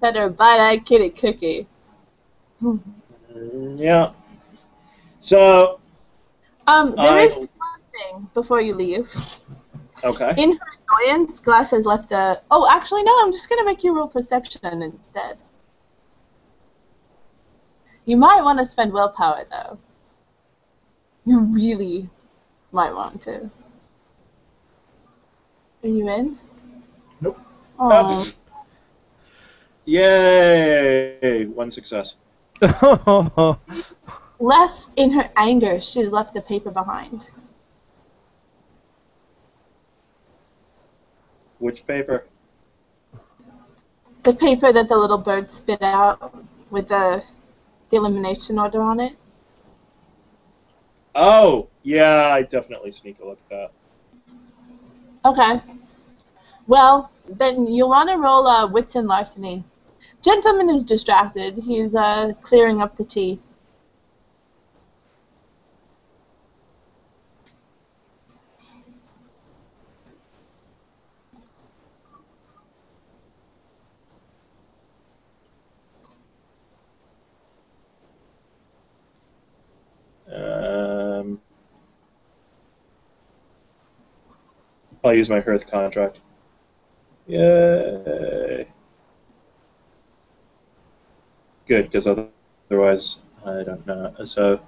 Better buy that kid a cookie. Yeah. So. There is one thing before you leave. Okay. In her annoyance, Glass has left the... Oh, actually, no, I'm just going to make you roll perception instead. You might want to spend willpower, though. You really might want to. Are you in? Nope. Oh. Yay! 1 success. Left in her anger, she's left the paper behind. Which paper? The paper that the little bird spit out with the elimination order on it. Oh, yeah, I definitely sneak a look at that. Okay. Well, then you'll want to roll wits and larceny. Gentleman is distracted. He's clearing up the tea. I'll use my Hearth contract. Yay. Good, because otherwise I don't know. So,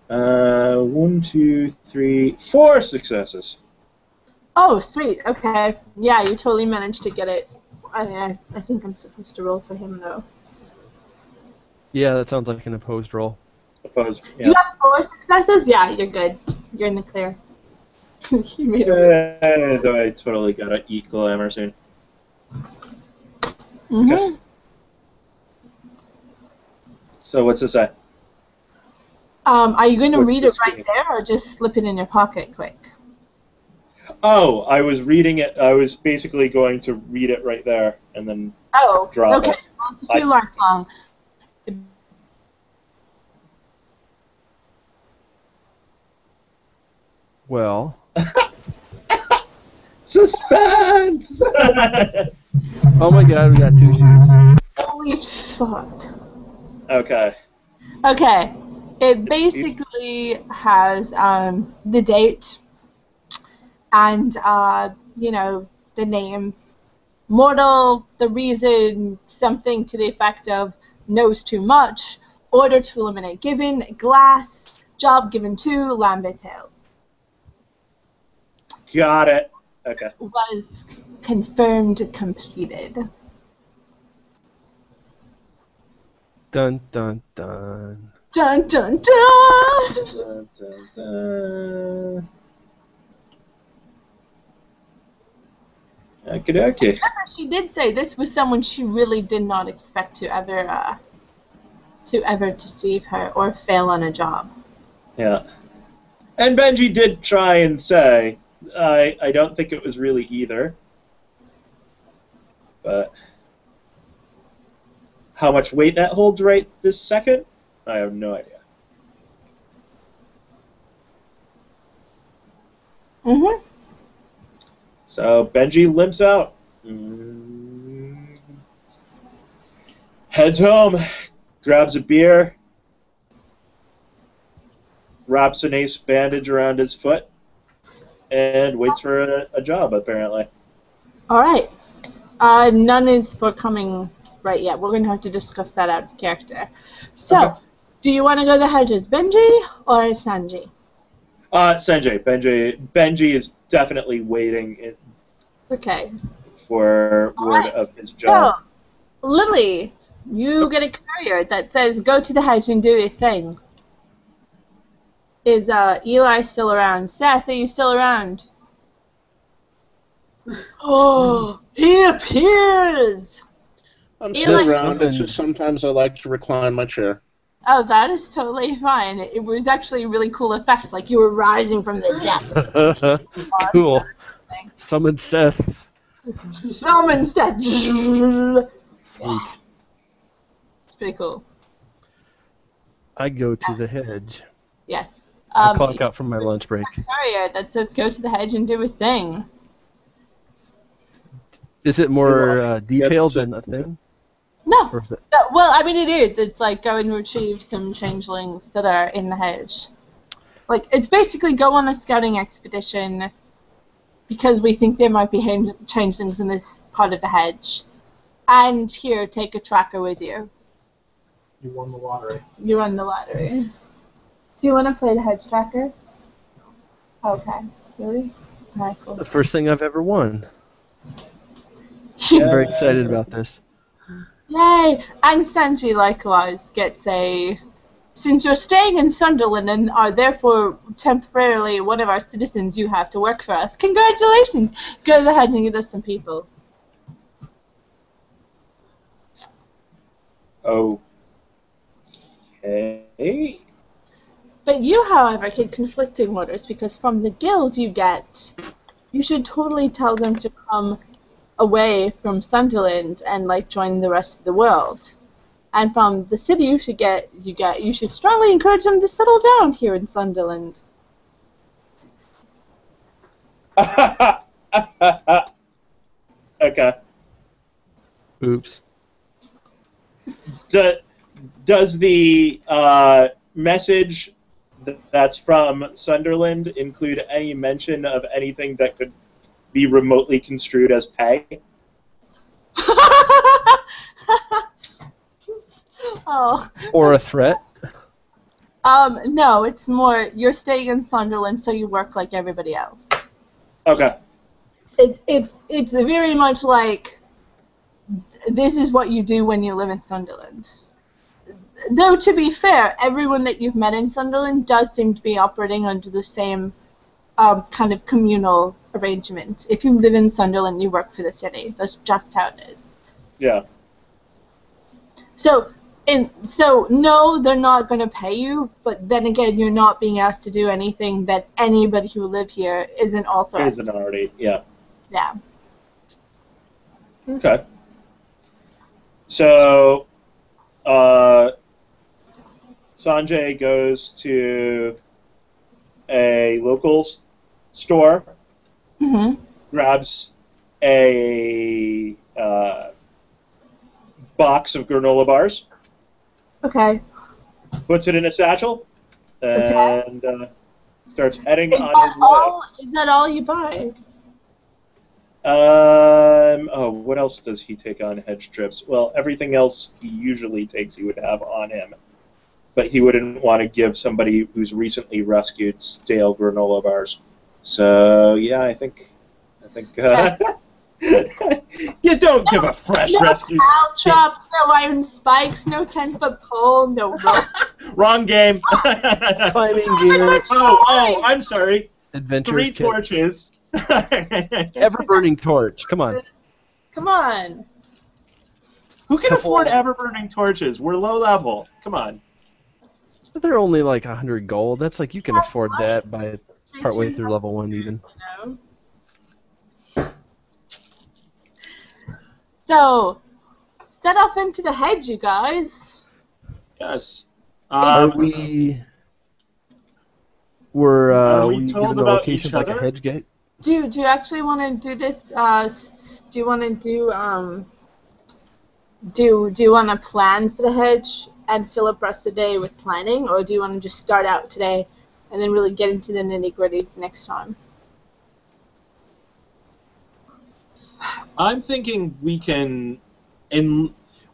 1, 2, 3, 4 successes. Oh, sweet. Okay. Yeah, you totally managed to get it. I think I'm supposed to roll for him, though. Yeah, that sounds like an opposed roll. Opposed. Yeah. You have 4 successes? Yeah, you're good. You're in the clear. You made it. I totally gotta eat glamour soon. Mm-hmm. Okay. So what's this say? Are you going to What's read the it right scheme? there, or just slip it in your pocket quick? Oh, I was reading it. I was basically going to read it right there, and then Oh, drop okay. it. Well, it's a few lines long. Well, Suspense! oh my god, we got 2 shoes. Holy fuck. Okay. Okay. It basically has the date and, you know, the name. Mortal, the reason, something to the effect of knows too much, order to eliminate given, glass, job given to, Lambeth Hill. Got it. Okay. Was confirmed completed. Dun dun dun. Dun dun dun! Dun, dun, dun. Okey-dokey. Remember, she did say this was someone she really did not expect to ever deceive her or fail on a job. Yeah. And Benji did try and say, I don't think it was really either. But how much weight that holds right this second, I have no idea. Mm-hmm. So Benji limps out. Heads home, grabs a beer, wraps an ace bandage around his foot, and waits for a job, apparently. All right. None is forthcoming right yet. We're going to have to discuss that out of character. So, Okay. Do you want to go the hedges, Benji or Sanji? Sanjay. Benji is definitely waiting Okay. for All word right. of his job. So, Lily, you get a courier that says, go to the hedge and do your thing. Is Eli still around? Seth, are you still around? Oh, he appears! I'm Eli- still around. It's just sometimes I like to recline my chair. Oh, that is totally fine. It was actually a really cool effect, like you were rising from the depths. Cool. Summon Seth. Summon Seth! It's pretty cool. I go to the hedge. Yes. I clock out from my lunch break. Courier that says go to the hedge and do a thing. Is it more detailed Yes. than a thing? No. Or is it? Well, I mean, it is. It's like go and retrieve some changelings that are in the hedge. Like, it's basically go on a scouting expedition because we think there might be changelings in this part of the hedge. And here, take a tracker with you. You won the lottery. You won the lottery. Do you want to play the hedge tracker? Okay. Really? Alright, cool. The first thing I've ever won. Yeah. I'm very excited about this. Yay! And Sanji likewise gets a... Since you're staying in Sunderland and are therefore temporarily one of our citizens, you have to work for us. Congratulations! Go to the hedge and get us some people. Okay. But you, however, get conflicting orders because from the guild you should totally tell them to come away from Sunderland and like join the rest of the world. And from the city you should strongly encourage them to settle down here in Sunderland. Okay. Oops. Does the message that's from Sunderland include any mention of anything that could be remotely construed as pay? Oh. Or a threat? No, it's more you're staying in Sunderland, so you work like everybody else. Okay. It's very much like this is what you do when you live in Sunderland. Though to be fair, everyone that you've met in Sunderland does seem to be operating under the same kind of communal arrangement. If you live in Sunderland, you work for the city. That's just how it is. Yeah. So no, they're not going to pay you, but then again, you're not being asked to do anything that anybody who live here isn't also asked to do. Isn't already, yeah. Yeah. Okay. So, Sanjay goes to a local store, Mm-hmm. grabs a box of granola bars, Okay. puts it in a satchel, and starts heading Is on that his way. all? Is that all you buy? What else does he take on hedge trips? Well, everything else he usually takes he would have on him. But he wouldn't want to give somebody who's recently rescued stale granola bars. So, yeah, I think you don't give a fresh rescue. No cow chops, no iron spikes, no 10-foot pole, no rope. Wrong game. Climbing gear, Oh, I'm sorry. adventurous 3 kit. torches. Ever-burning torch. Come on. Come on. Who can afford ever-burning torches? We're low level. Come on. They're only like 100 gold. That's like you can afford that by partway through level 1 even. You know? So, set off into the hedge, you guys. Yes. Are we... Are we told given the about location each of like a other? hedge gate? Do you actually want to do this? Do you want to do you want to plan for the hedge and fill up the rest of the day with planning, or do you want to just start out today and then really get into the nitty-gritty next time? I'm thinking we can...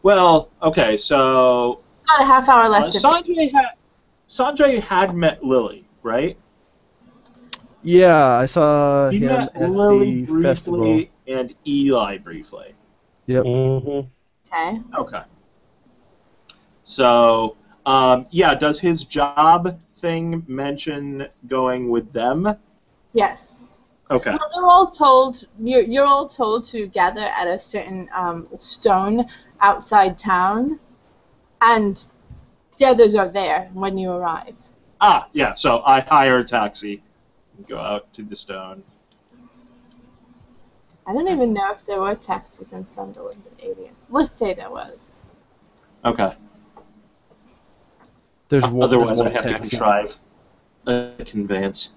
Well, okay, so... Got a half hour left. Sanjay had met Lily, right? Yeah, I saw He him met at Lily the briefly festival. and Eli briefly. Yep. Mm-hmm. Okay. Okay. So, yeah, does his job thing mention going with them? Yes. Okay. Well, they're all told. You're all told to gather at a certain stone outside town, and the others are there when you arrive. Ah, yeah, so I hire a taxi and go out to the stone. I don't even know if there were taxis in Sunderland in aliens. Let's say there was. Okay. There's one. Otherwise, there's one I have to taxi. contrive a conveyance.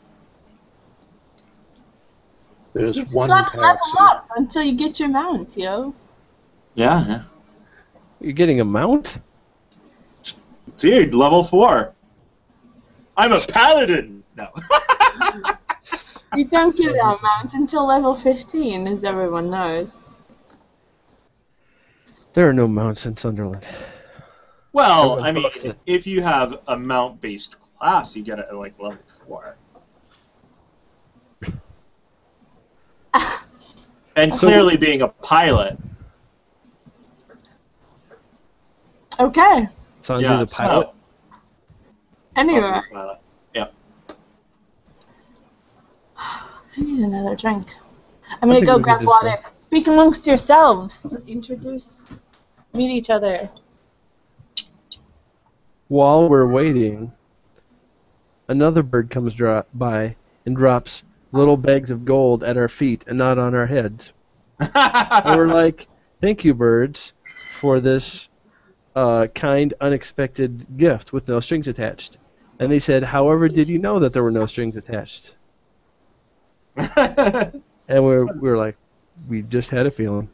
There's You just one gotta level taxi. up until you get your mount, yo. Yeah. You're getting a mount? Dude, level 4. I'm a paladin! No. You don't get that mount until level 15, as everyone knows. There are no mounts in Sunderland. Well, Everyone I mean, buffs it. if you have a mount-based class, you get it at, like, level 4. And clearly being a pilot. Okay. Sanjay's a pilot. Anyway, Yeah. I need another drink. I'm gonna think go we could grab just water. Speak amongst yourselves. Introduce. Meet each other. While we're waiting, another bird comes by and drops little bags of gold at our feet and not on our heads. And we're like, thank you, birds, for this kind, unexpected gift with no strings attached. And they said, however, did you know that there were no strings attached? And we were like, we just had a feeling.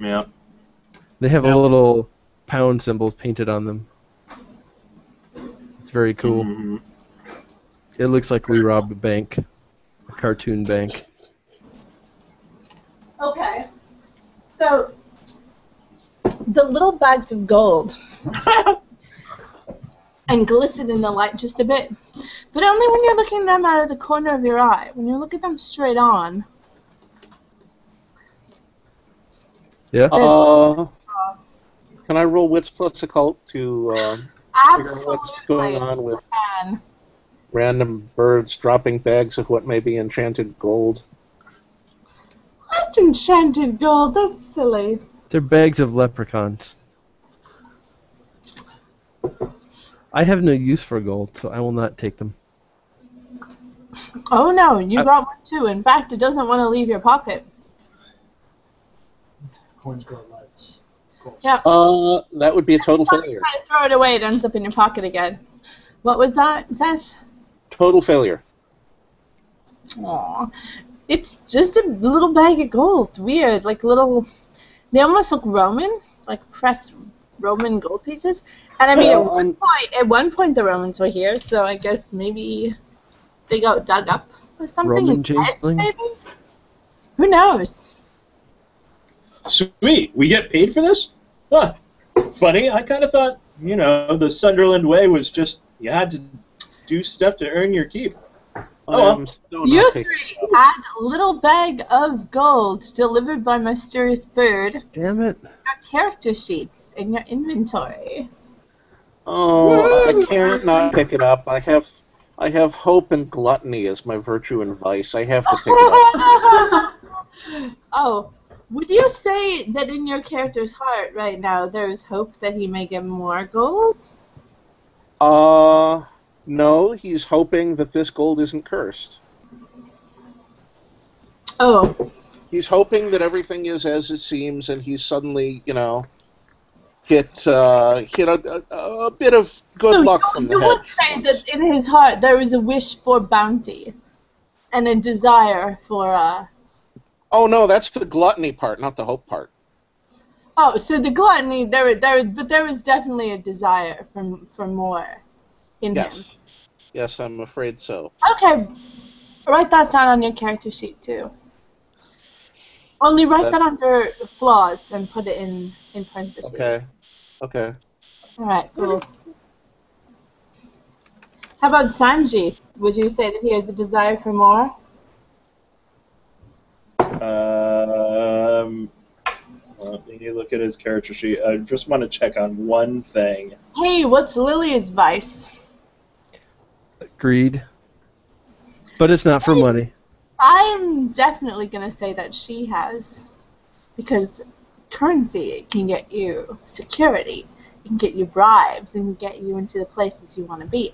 Yeah. They have a little pound symbols painted on them. It's very cool. Mm-hmm. It looks like we robbed a bank, a cartoon bank. Okay. So, the little bags of gold. and glisten in the light just a bit. But only when you're looking at them out of the corner of your eye. When you look at them straight on. Yeah. Can I roll Wits plus Occult to figure out what's going on with random birds dropping bags of what may be enchanted gold? What enchanted gold? That's silly. They're bags of leprechauns. I have no use for gold, so I will not take them. Oh no, you got one too. In fact, it doesn't want to leave your pocket. Coins grow lights. Yeah. That would be a total failure. Try to throw it away, it ends up in your pocket again. What was that, Seth? Total failure. Aww. It's just a little bag of gold. Weird. Like little... They almost look Roman. Like pressed Roman gold pieces. And I mean, at one point the Romans were here, so I guess maybe they got dug up or something. Roman Edge, maybe? Who knows? Sweet. We get paid for this? Huh. Funny. I kind of thought, you know, the Sunderland way was just you had to do stuff to earn your keep. Oh, You three had a little bag of gold delivered by mysterious bird. Damn it. Your character sheets in your inventory. Oh, I can't not pick it up. I have hope and gluttony as my virtue and vice. I have to pick it up. Oh, would you say that in your character's heart right now there is hope that he may get more gold? No, he's hoping that this gold isn't cursed. Oh. He's hoping that everything is as it seems, and he's suddenly, you know, hit a bit of good luck from the head. You would say that in his heart there is a wish for bounty and a desire for... Oh, no, that's the gluttony part, not the hope part. Oh, so the gluttony, but there is definitely a desire for more in him. Yes, I'm afraid so. Okay, write that down on your character sheet, too. Only write that under flaws and put it in parentheses. Okay. Alright, cool. How about Sanji? Would you say that he has a desire for more? Let me look at his character sheet. I just want to check on one thing. Hey, what's Lily's vice? Greed. But it's not for money. I'm definitely going to say that she has. Because currency can get you security. It can get you bribes and get you into the places you want to be.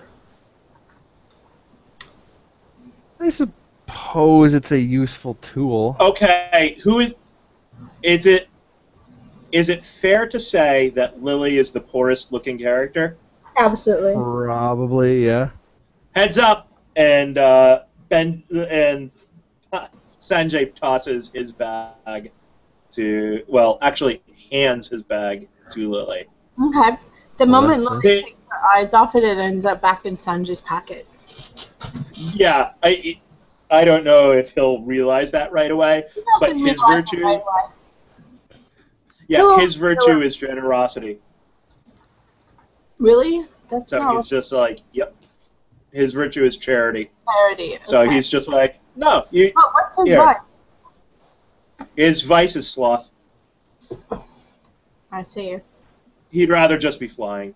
I suppose it's a useful tool. Okay, is it fair to say that Lily is the poorest looking character? Absolutely. Probably, yeah. Heads up, and Sanjay tosses his bag to, well, actually hands his bag to Lily. Okay. The moment Lily takes her eyes off it, it ends up back in Sanjay's pocket. Yeah, I don't know if he'll realize that right away, but his virtue... Right away. Yeah, his virtue is generosity. Really? That's so not he's just like, yep. His virtue is charity. Charity. Okay. So he's just like, no, you. Oh, what's his vice? His vice is sloth. I see. He'd rather just be flying.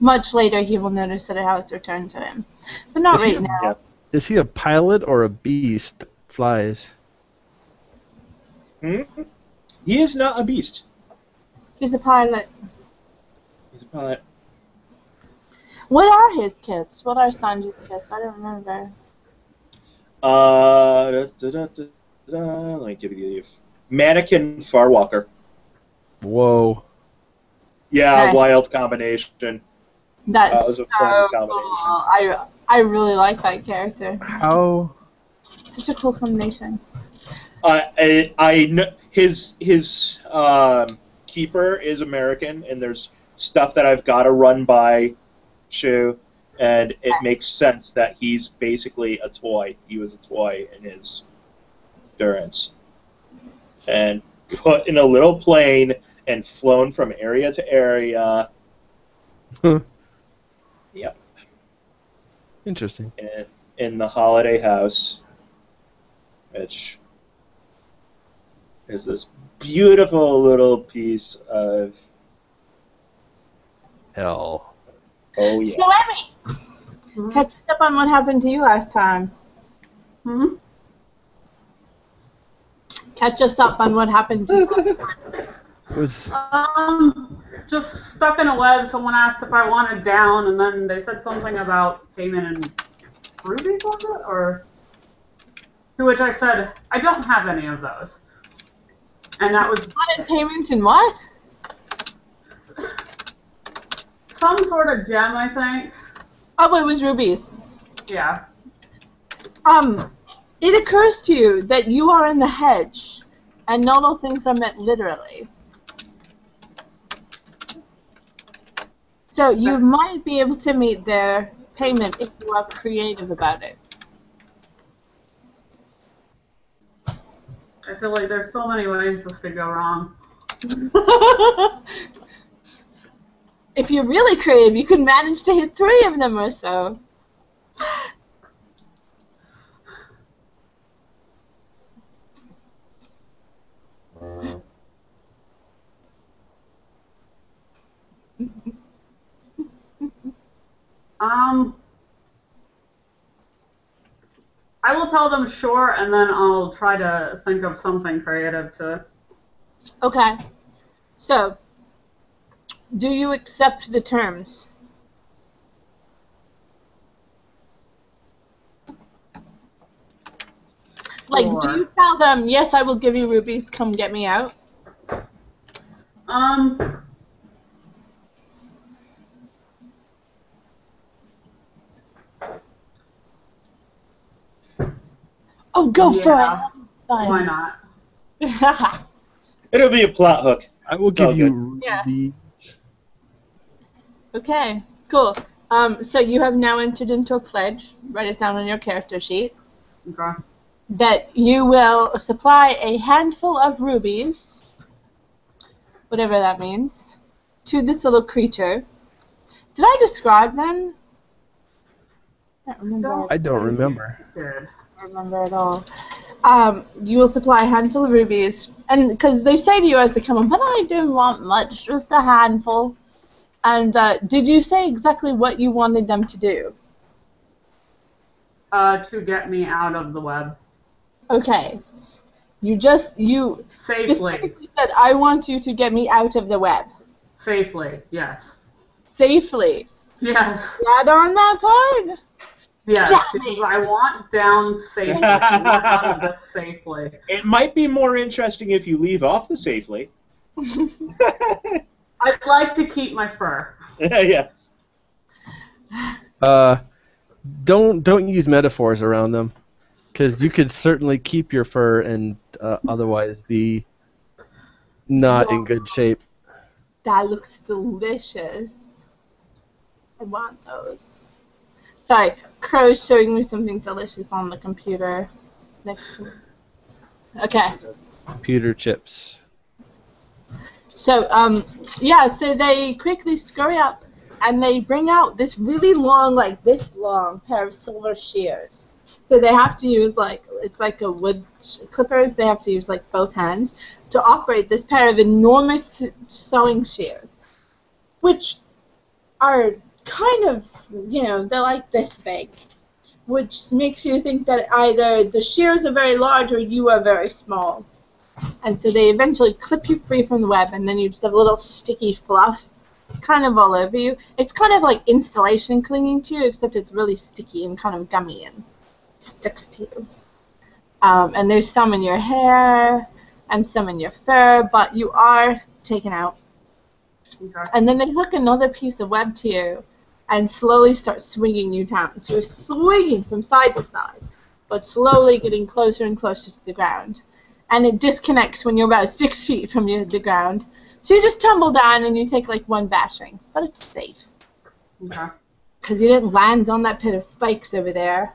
Much later, he will notice that it has returned to him, but not right now. Yeah. Is he a pilot or a beast that flies? He is not a beast. He's a pilot. He's a pilot. What are his kits? What are Sanji's kits? I don't remember. Let me give you mannequin Farwalker. Whoa. Yeah, Nice. Wild combination. That's was so a fun cool. combination. I really like that character. How? Such a cool combination. I know his keeper is American, and there's stuff that I've got to run by Shu, and it makes sense that he's basically a toy. He was a toy in his endurance, and put in a little plane and flown from area to area. Yep. Interesting. In the holiday house, which is this beautiful little piece of Hell. oh yeah. So, Emmy, catch us up on what happened to you last time. Hmm? Catch us up on what happened to you. It was Just stuck in a web. Someone asked if I wanted down, and then they said something about payment in rubies, was it? Or to which I said, I don't have any of those. And that was Wanted payment in what? some sort of gem, I think. Oh, it was rubies. Yeah. It occurs to you that you are in the hedge, and not all things are meant literally. So you might be able to meet their payment if you are creative about it. I feel like there's so many ways this could go wrong. If you're really creative, you can manage to hit 3 of them or so. I will tell them sure, and then I'll try to think of something creative to. Okay. So, do you accept the terms? Like, do you tell them, yes, I will give you rubies, come get me out? Oh, go for it. Why not? It'll be a plot hook. I will give you Yeah. rubies. Okay, cool. So you have now entered into a pledge, write it down on your character sheet, Okay. that you will supply a handful of rubies, whatever that means, to this little creature. Did I describe them? I don't remember. I don't remember. Good. I don't remember at all. You will supply a handful of rubies, and because they say to you as they come up, but I don't want much, just a handful. And did you say exactly what you wanted them to do? To get me out of the web. Okay. You Safely. specifically said, I want you to get me out of the web. Safely, yes. Safely. Yes. Add on that part? Yes. Damn Because it. I want down safely. I want out of this safely. It might be more interesting if you leave off the safely. I'd like to keep my fur. Yes. Don't use metaphors around them, because you could certainly keep your fur and otherwise be not in good shape. That looks delicious. I want those. Sorry, Crow's showing me something delicious on the computer. Next. Okay. Computer chips. So, yeah, so they quickly scurry up, and they bring out this really long, like this long, pair of silver shears. So they have to use, like, it's like a wood clippers, they have to use, like, both hands to operate this pair of enormous sewing shears, which are kind of, you know, they're like this big, which makes you think that either the shears are very large or you are very small. And so they eventually clip you free from the web, and then you just have a little sticky fluff kind of all over you. It's kind of like insulation clinging to you, except it's really sticky and kind of gummy and sticks to you. And there's some in your hair and some in your fur, but you are taken out. Okay. And then they hook another piece of web to you and slowly start swinging you down. So you're swinging from side to side, but slowly getting closer and closer to the ground. And it disconnects when you're about 6 feet from the ground. So you just tumble down and you take like one bashing, but it's safe. Okay. Because you didn't land on that pit of spikes over there.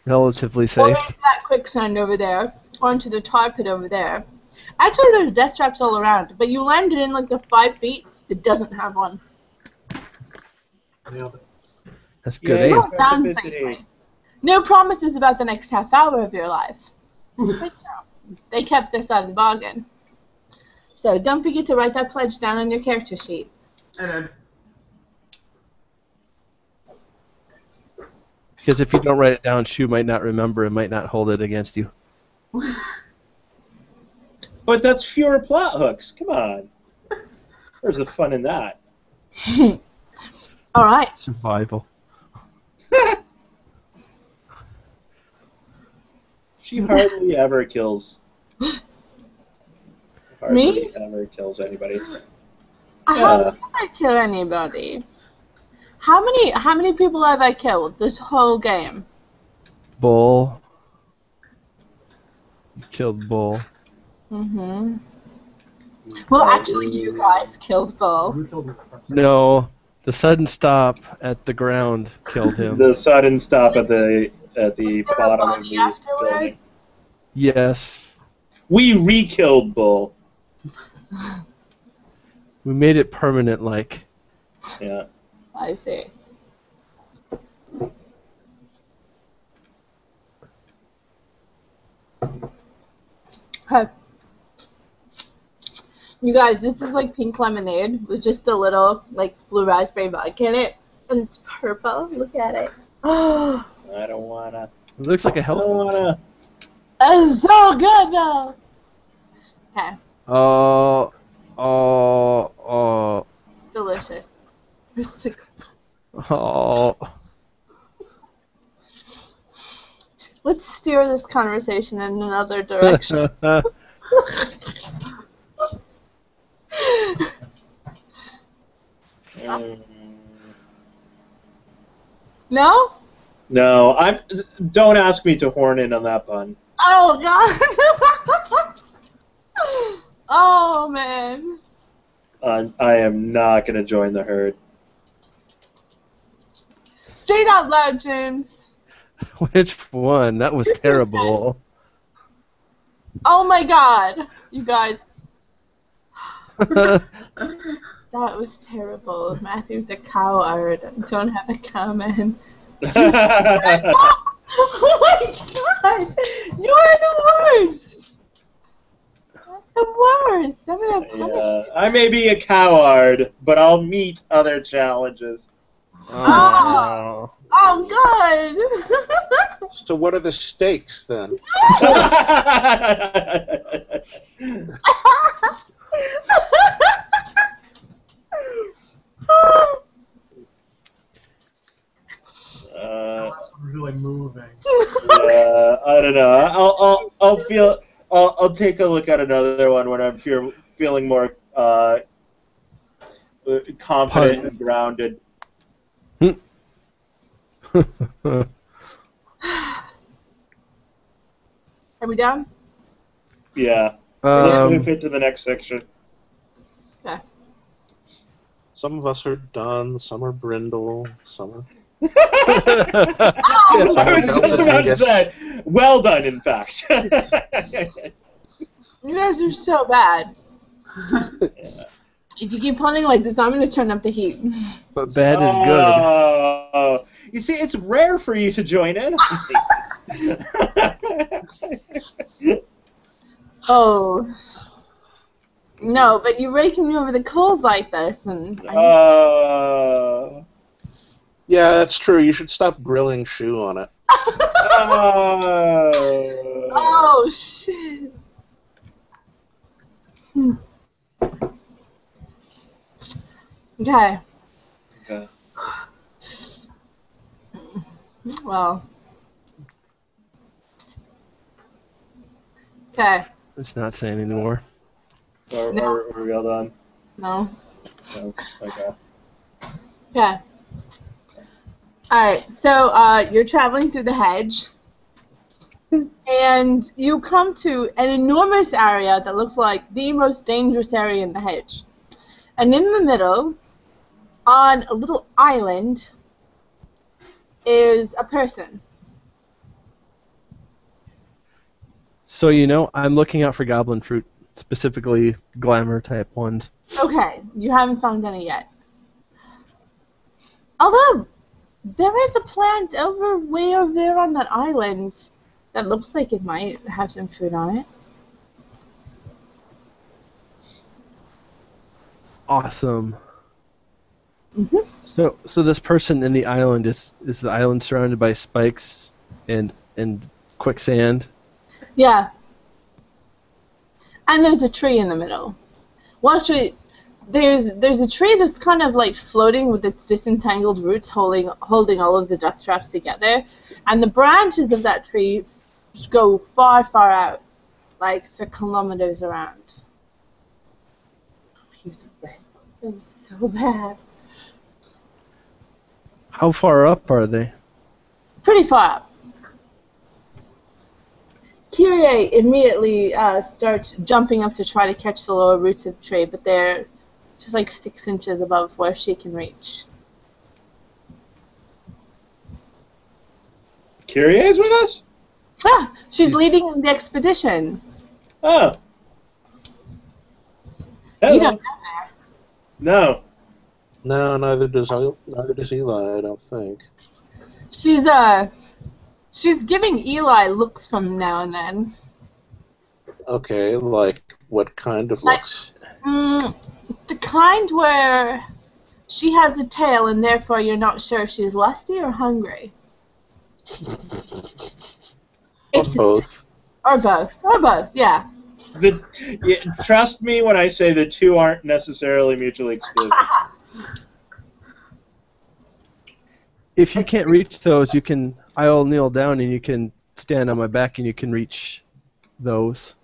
Relatively Or safe. into that quicksand over there, or into the tar pit over there. Actually, there's death traps all around, but you landed in like the 5 feet that doesn't have one. Nailed it. That's good Yeah, aim. Not down specificity. safely. No promises about the next half hour of your life. But no, they kept their side of the bargain. So don't forget to write that pledge down on your character sheet. I did. Because if you don't write it down, Shu might not remember and might not hold it against you. But that's fewer plot hooks. Come on. Where's the fun in that? All right. Survival. She hardly ever kills. Hardly Me? ever kills anybody. I haven't ever killed anybody. How many people have I killed this whole game? Bull. You killed Bull. Mm-hmm. Well, actually, you guys killed Bull. You killed him first. No, the sudden stop at the ground killed him. The sudden stop at the Was there a bottom of body the afterward? building. Yes. We re-killed Bull. We made it permanent, like. Yeah. I see. Okay. You guys, this is like pink lemonade with just a little like blue raspberry vodka in it, and it's purple. Look at it. Oh, I don't wanna. It looks like a I health. don't wanna. it's so good though. Okay, Oh. delicious. Oh. Let's steer this conversation in another direction. Mm. No? No, I'm. Don't ask me to horn in on that pun. Oh god. Oh man. I am not gonna join the herd. Say it out loud, James. Which one? That was terrible. Oh my god. You guys. That was terrible. Matthew's a coward. Don't have a comment. Oh my god! You are the worst! The worst! I'm gonna punish Yeah, you. I may be a coward, but I'll meet other challenges. Oh. Oh, good! So what are the stakes then? Last one was really moving. Yeah, I don't know. I'll take a look at another one when I'm feeling more confident and grounded. Are we done? Yeah. Let's Um, move into the next section. Okay. Some of us are done, some are brindle, some are... Oh, I was just about to say, well done, in fact. you guys are so bad. If you keep hunting like this, I'm gonna turn up the heat. but bad is Oh, you see, it's rare for you to join in. Oh. No, but you're raking me over the coals like this, and Yeah, that's true. You should stop grilling Shu on it. oh shit. Okay. Okay. Well. Okay. It's not saying anymore. Are we all done? No. No. Okay. Okay. Alright, so you're traveling through the hedge, and you come to an enormous area that looks like the most dangerous area in the hedge. And in the middle, on a little island, is a person. So I'm looking out for goblin fruit. specifically glamour type ones. Okay, you haven't found any yet. Although, there is a plant way over there on that island that looks like it might have some fruit on it. Awesome. Mm-hmm. So this person in the island is the island surrounded by spikes and quicksand? Yeah. And there's a tree in the middle. Well, actually, there's a tree that's kind of like floating with its disentangled roots holding all of the death traps together, and the branches of that tree go far, far out, like for kilometers around. It was so bad. How far up are they? Pretty far up. Kyrie immediately starts jumping up to try to catch the lower roots of the tree, but they're just like 6 inches above where she can reach. Kyrie's with us? Ah, she's leading the expedition. Oh. You Hello. don't know there. No. No, neither does Eli, I don't think. She's giving Eli looks from now and then. Okay, like what kind of looks? The kind where she has a tail and therefore you're not sure if she's lusty or hungry. Or both. Or both, yeah. Trust me when I say the two aren't necessarily mutually exclusive. If you can't reach those, I'll kneel down and you can stand on my back and you can reach those.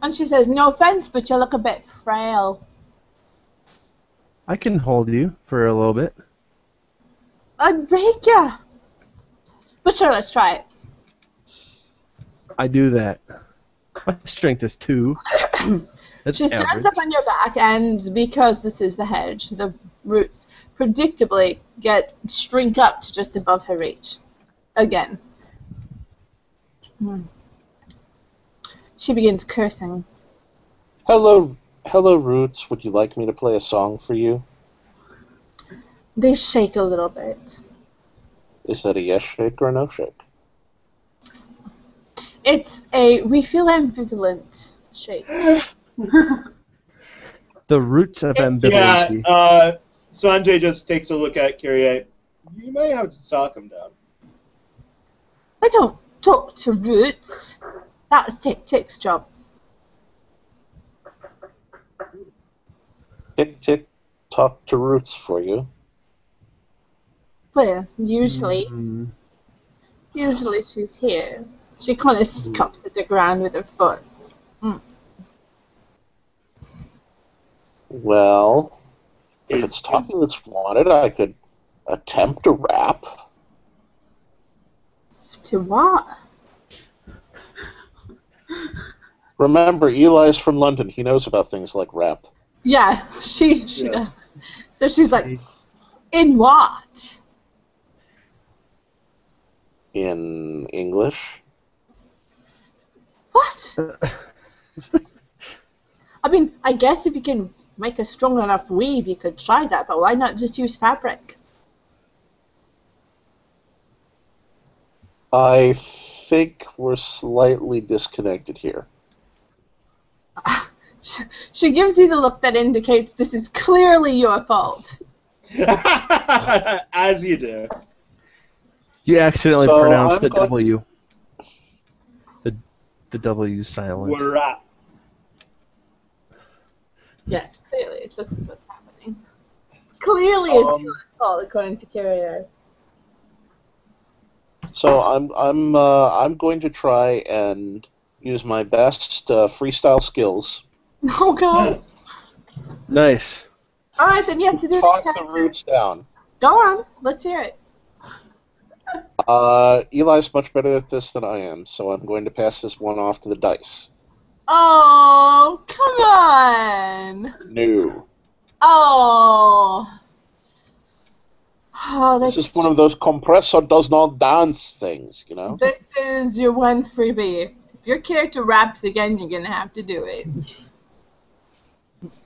And she says, no offense, but you look a bit frail. I can hold you for a little bit. I'd break you. But sure, let's try it. I do that. My strength is 2. That's She stands average. up on your back, and because this is the hedge, the roots predictably shrink up to just above her reach. Again. She begins cursing. Hello, Roots. Would you like me to play a song for you? They shake a little bit. Is that a yes shake or a no shake? We feel ambivalent shake. The roots of ambivalency. Yeah, Sanjay just takes a look at Kyrie. You may have to talk him down. I don't talk to roots. That's Tick-Tick's job. Tick-Tick, talk to Roots for you. Well, usually she's here. She kind of scups at the ground with her foot. Well, if it's talking that's wanted, I could attempt a rap. To what? Remember, Eli's from London. He knows about things like rap. Yeah, she does. So she's like, in what? In English? What? I mean, I guess if you can make a strong enough weave, you could try that, but why not just use fabric? I think we're slightly disconnected here. She gives you the look that indicates this is clearly your fault. As you do. You accidentally So pronounced I'm the going- W. The W is silent. We're at. Yes, clearly, this is what's happening. Clearly it's your fault, according to Carrier. So I'm going to try and use my best freestyle skills. Oh, God. Nice. All right, then you have to do Talk the the Roots down. Go on. Let's hear it. Eli's much better at this than I am, so I'm going to pass this one off to the dice. Oh, come on. No. Oh. Oh, This that's is one of those compressor does not dance things, you know? This is your one freebie. If your character raps again, you're gonna have to do it.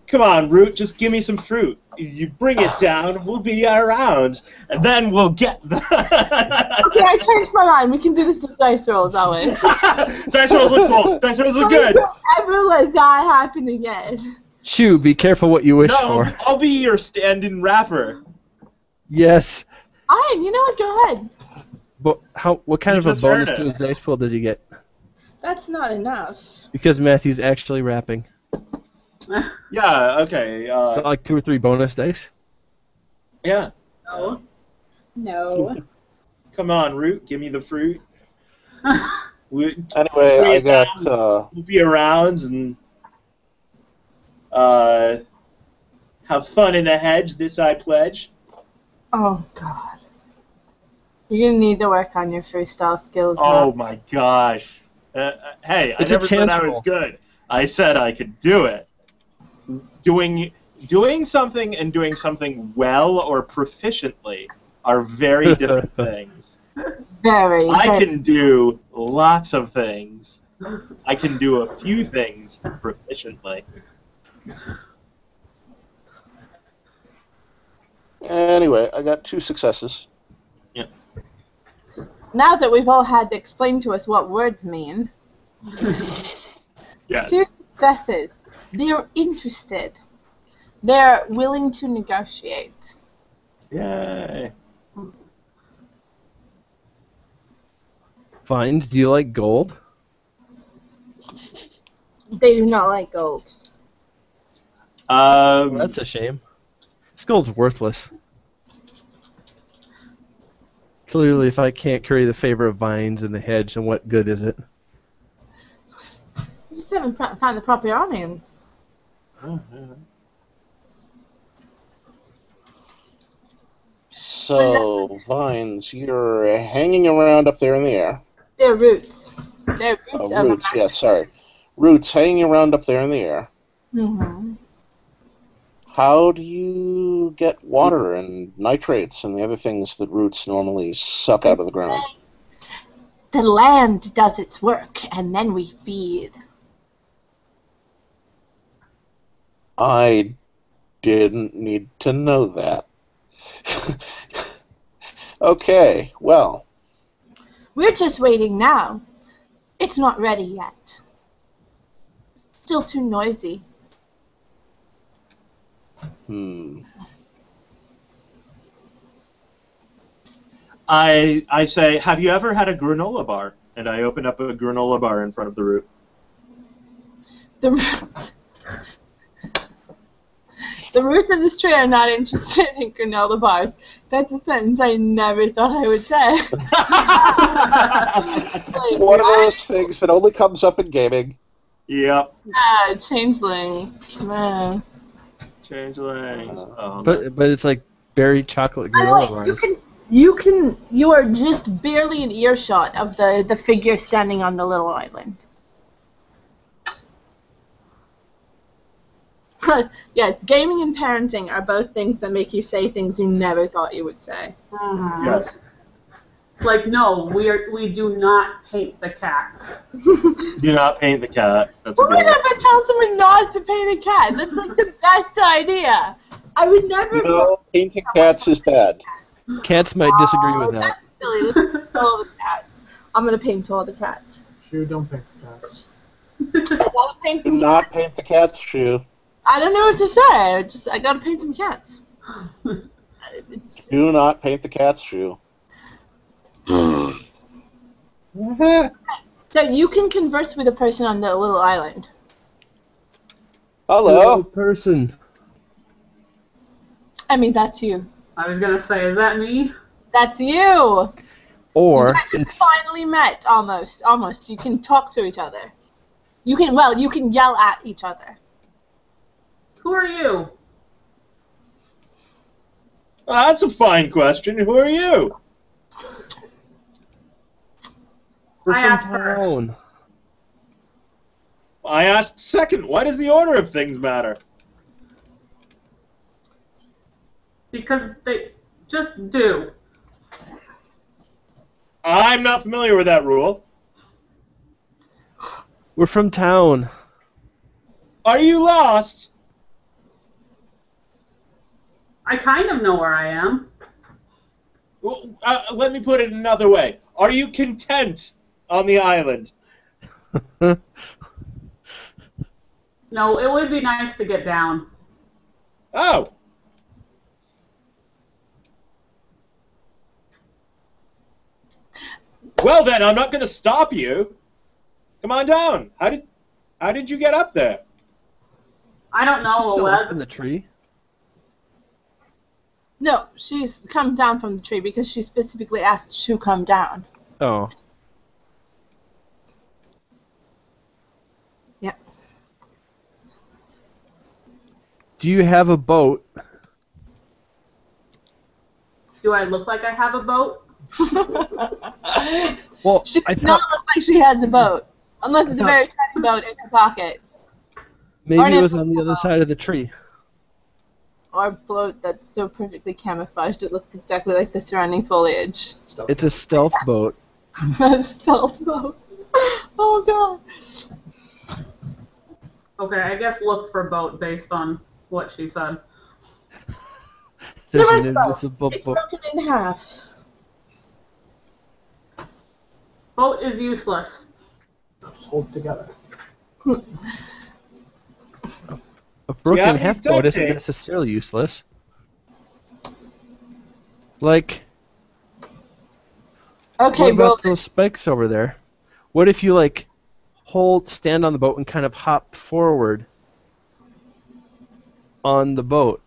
Come on, Root, just give me some fruit. You bring it down, we'll be around, and then we'll get the... Okay, I changed my mind. We can do this with dice rolls always. Dice rolls look cool. Dice rolls look good. Don't ever let that happen again. Chew, be careful what you wish No, for. I'll be your stand-in rapper. Yes. Alright, you know what? Go ahead. But what kind You of a just heard bonus to it. his dice pool does he get? That's not enough. Because Matthew's actually rapping. Yeah, okay. Is that like 2 or 3 bonus dice? Yeah. No. No. Come on, Root, give me the fruit. We'll Anyway, I got be around and have fun in the hedge, this I pledge. Oh, God. You're gonna need to work on your freestyle skills. Oh Matt. my gosh. Hey, It's I a never said I chance was roll. good. I said I could do it. Doing something and doing something well or proficiently are very different things. Very. I can do lots of things. I can do a few things proficiently. Anyway, I got 2 successes. Now that we've all had to explain to us what words mean, Yes. 2 successes. They're interested. They're willing to negotiate. Yay. Vines, do you like gold? They do not like gold. Well, that's a shame. This gold's worthless. Clearly, if I can't curry the favor of vines in the hedge, then what good is it? You just haven't found the proper audience. So, Vines, you're hanging around up there in the air. They're roots. They're roots of Roots, yes, sorry. Roots hanging around up there in the air. Mm-hmm. How do you get water and nitrates and the other things that roots normally suck out of the ground? The land does its work, and then we feed. I didn't need to know that. Okay, well, We're just waiting now. It's not ready yet. Still too noisy. I say, have you ever had a granola bar? And I open up a granola bar in front of the Root. The roots of this tree are not interested in granola bars. That's a sentence I never thought I would say. Like, one of those things that only comes up in gaming. Yep. yeah, changelings. Man. Changelings. Oh, But it's like berry chocolate By the granola way, bars. you are just barely in earshot of the figure standing on the little island. Yes, gaming and parenting are both things that make you say things you never thought you would say. yes. Like, no, we do not paint the cat. Do not paint the cat. That's a Who good would one. ever tell someone not to paint a cat? That's like the best idea. I would never. You know, painting cats is bad. Cats might disagree with that. That's silly. Let's paint all the cats. I'm gonna paint all the cats. Shoe, don't pick the cats. I gotta paint Do some not cats. paint the cat's shoe. I don't know what to say. I gotta paint some cats. It's, Do not paint the cat's shoe. so you can converse with a person on the little island. Hello. Person. I mean, that's you. I was gonna say, is that me? That's you. Or You guys have it's finally met, almost. Almost. You can talk to each other. You can yell at each other. Who are you? That's a fine question. Who are you? we're I from asked first. town. I asked second. Why does the order of things matter? Because they just do. I'm not familiar with that rule. We're from town. Are you lost? I kind of know where I am. Well, let me put it another way. Are you content on the island? No, it would be nice to get down. Oh. Well then, I'm not going to stop you. Come on down. How did you get up there? I don't She's know, still up in Web. the tree. No, she's come down from the tree because she specifically asked to come down. Oh. Yep. Do you have a boat? Do I look like I have a boat? Well, She I does not thought look like she has a boat. Unless it's a thought- very tiny boat in her pocket. maybe it was Or on the other side of the tree. Or a boat that's so perfectly camouflaged it looks exactly like the surrounding foliage. It's a stealth boat. A stealth boat. Oh god. Okay, I guess look for boat based on what she said. There's There an is boat. invisible It's boat. broken in half. Boat is useless. Just hold it together. A broken have any half boat duct isn't tape? necessarily useless. Like, Okay, what roll about those spikes over there? What if you like stand on the boat and kind of hop forward on the boat?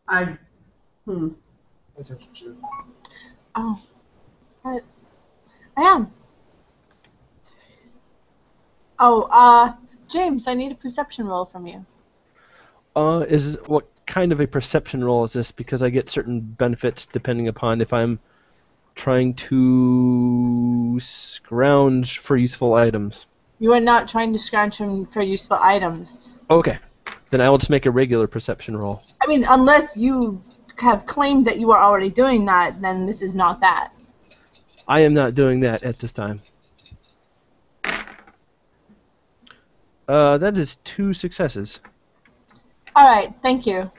I Attention, shoot. Oh. I am. Oh, James, I need a perception roll from you. What kind of a perception roll is this? Because I get certain benefits depending upon if I'm trying to scrounge for useful items. You are not trying to scrounge for useful items. Okay. Then I will just make a regular perception roll. I mean, unless you have claimed that you are already doing that, then this is not that. I am not doing that at this time. That is 2 successes. Alright, thank you.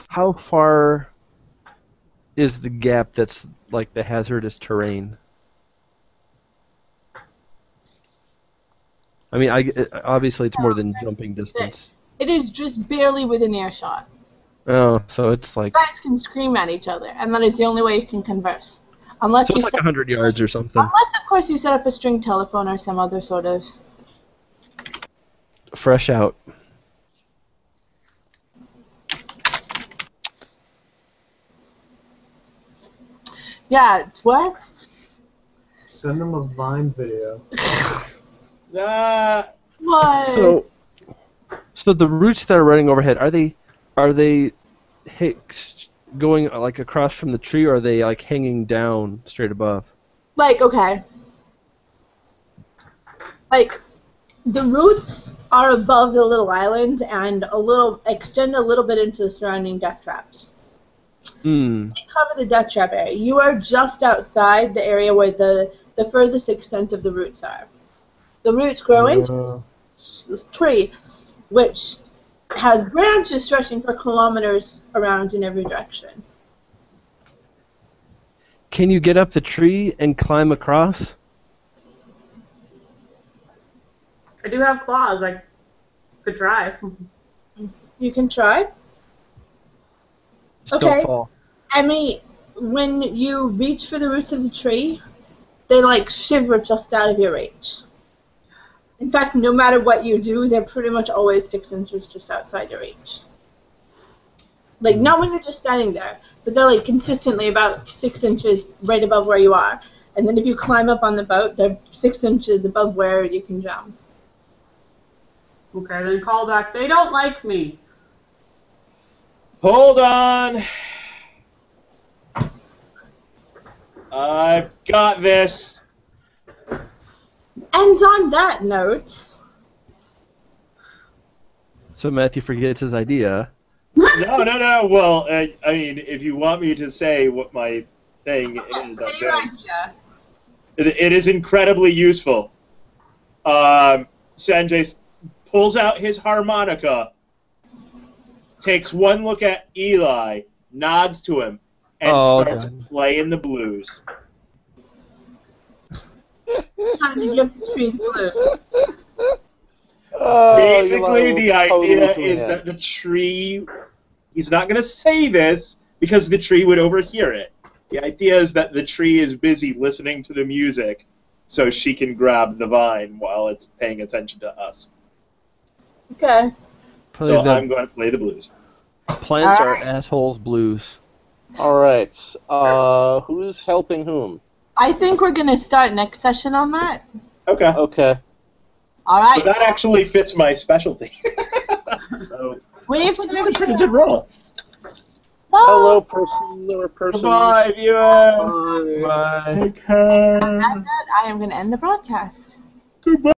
How far is the gap that's like the hazardous terrain? I mean, obviously it's more than jumping distance. It is just barely within earshot. Oh, so it's like You guys can scream at each other, and that is the only way you can converse. Unless so you it's like 100 yards or something. unless of course you set up a string telephone or some other sort of. Fresh out. Yeah, what? Send them a Vine video. What? So the roots that are running overhead, are they going like across from the tree, or are they like hanging down straight above? Like, okay. Like, the roots are above the little island and extend a little bit into the surrounding death traps. Hmm. They cover the death trap area. You are just outside the area where the furthest extent of the roots are. The roots grow into this tree, which has branches stretching for kilometers around in every direction. Can you get up the tree and climb across? I do have claws. I could try. You can try. Just Okay. don't fall. I mean, when you reach for the roots of the tree, they like shiver just out of your reach. In fact, no matter what you do, they're pretty much always 6 inches just outside your reach. Like, not when you're just standing there, but they're like consistently about 6 inches right above where you are. And then if you climb up on the boat, they're 6 inches above where you can jump. Okay, then call back. They don't like me. Hold on. I've got this. And on that note... So Matthew forgets his idea. No. Well, I mean, if you want me to say what my thing is, Say your idea. It is incredibly useful. Sanjay pulls out his harmonica, takes one look at Eli, nods to him, and starts playing the blues. Time to get the tree blue. Basically, the idea is that the tree... He's not going to say this because the tree would overhear it. The idea is that the tree is busy listening to the music so she can grab the vine while it's paying attention to us. Okay. So I'm going to play the blues. Plants are assholes blues. All right. Who's helping whom? I think we're going to start next session on that. Okay. Okay. All right. So that actually fits my specialty. So Wave it's to a pretty good roll. Hello, person or person. Bye, viewers. Bye. Take care. And that, I am going to end the broadcast. Goodbye.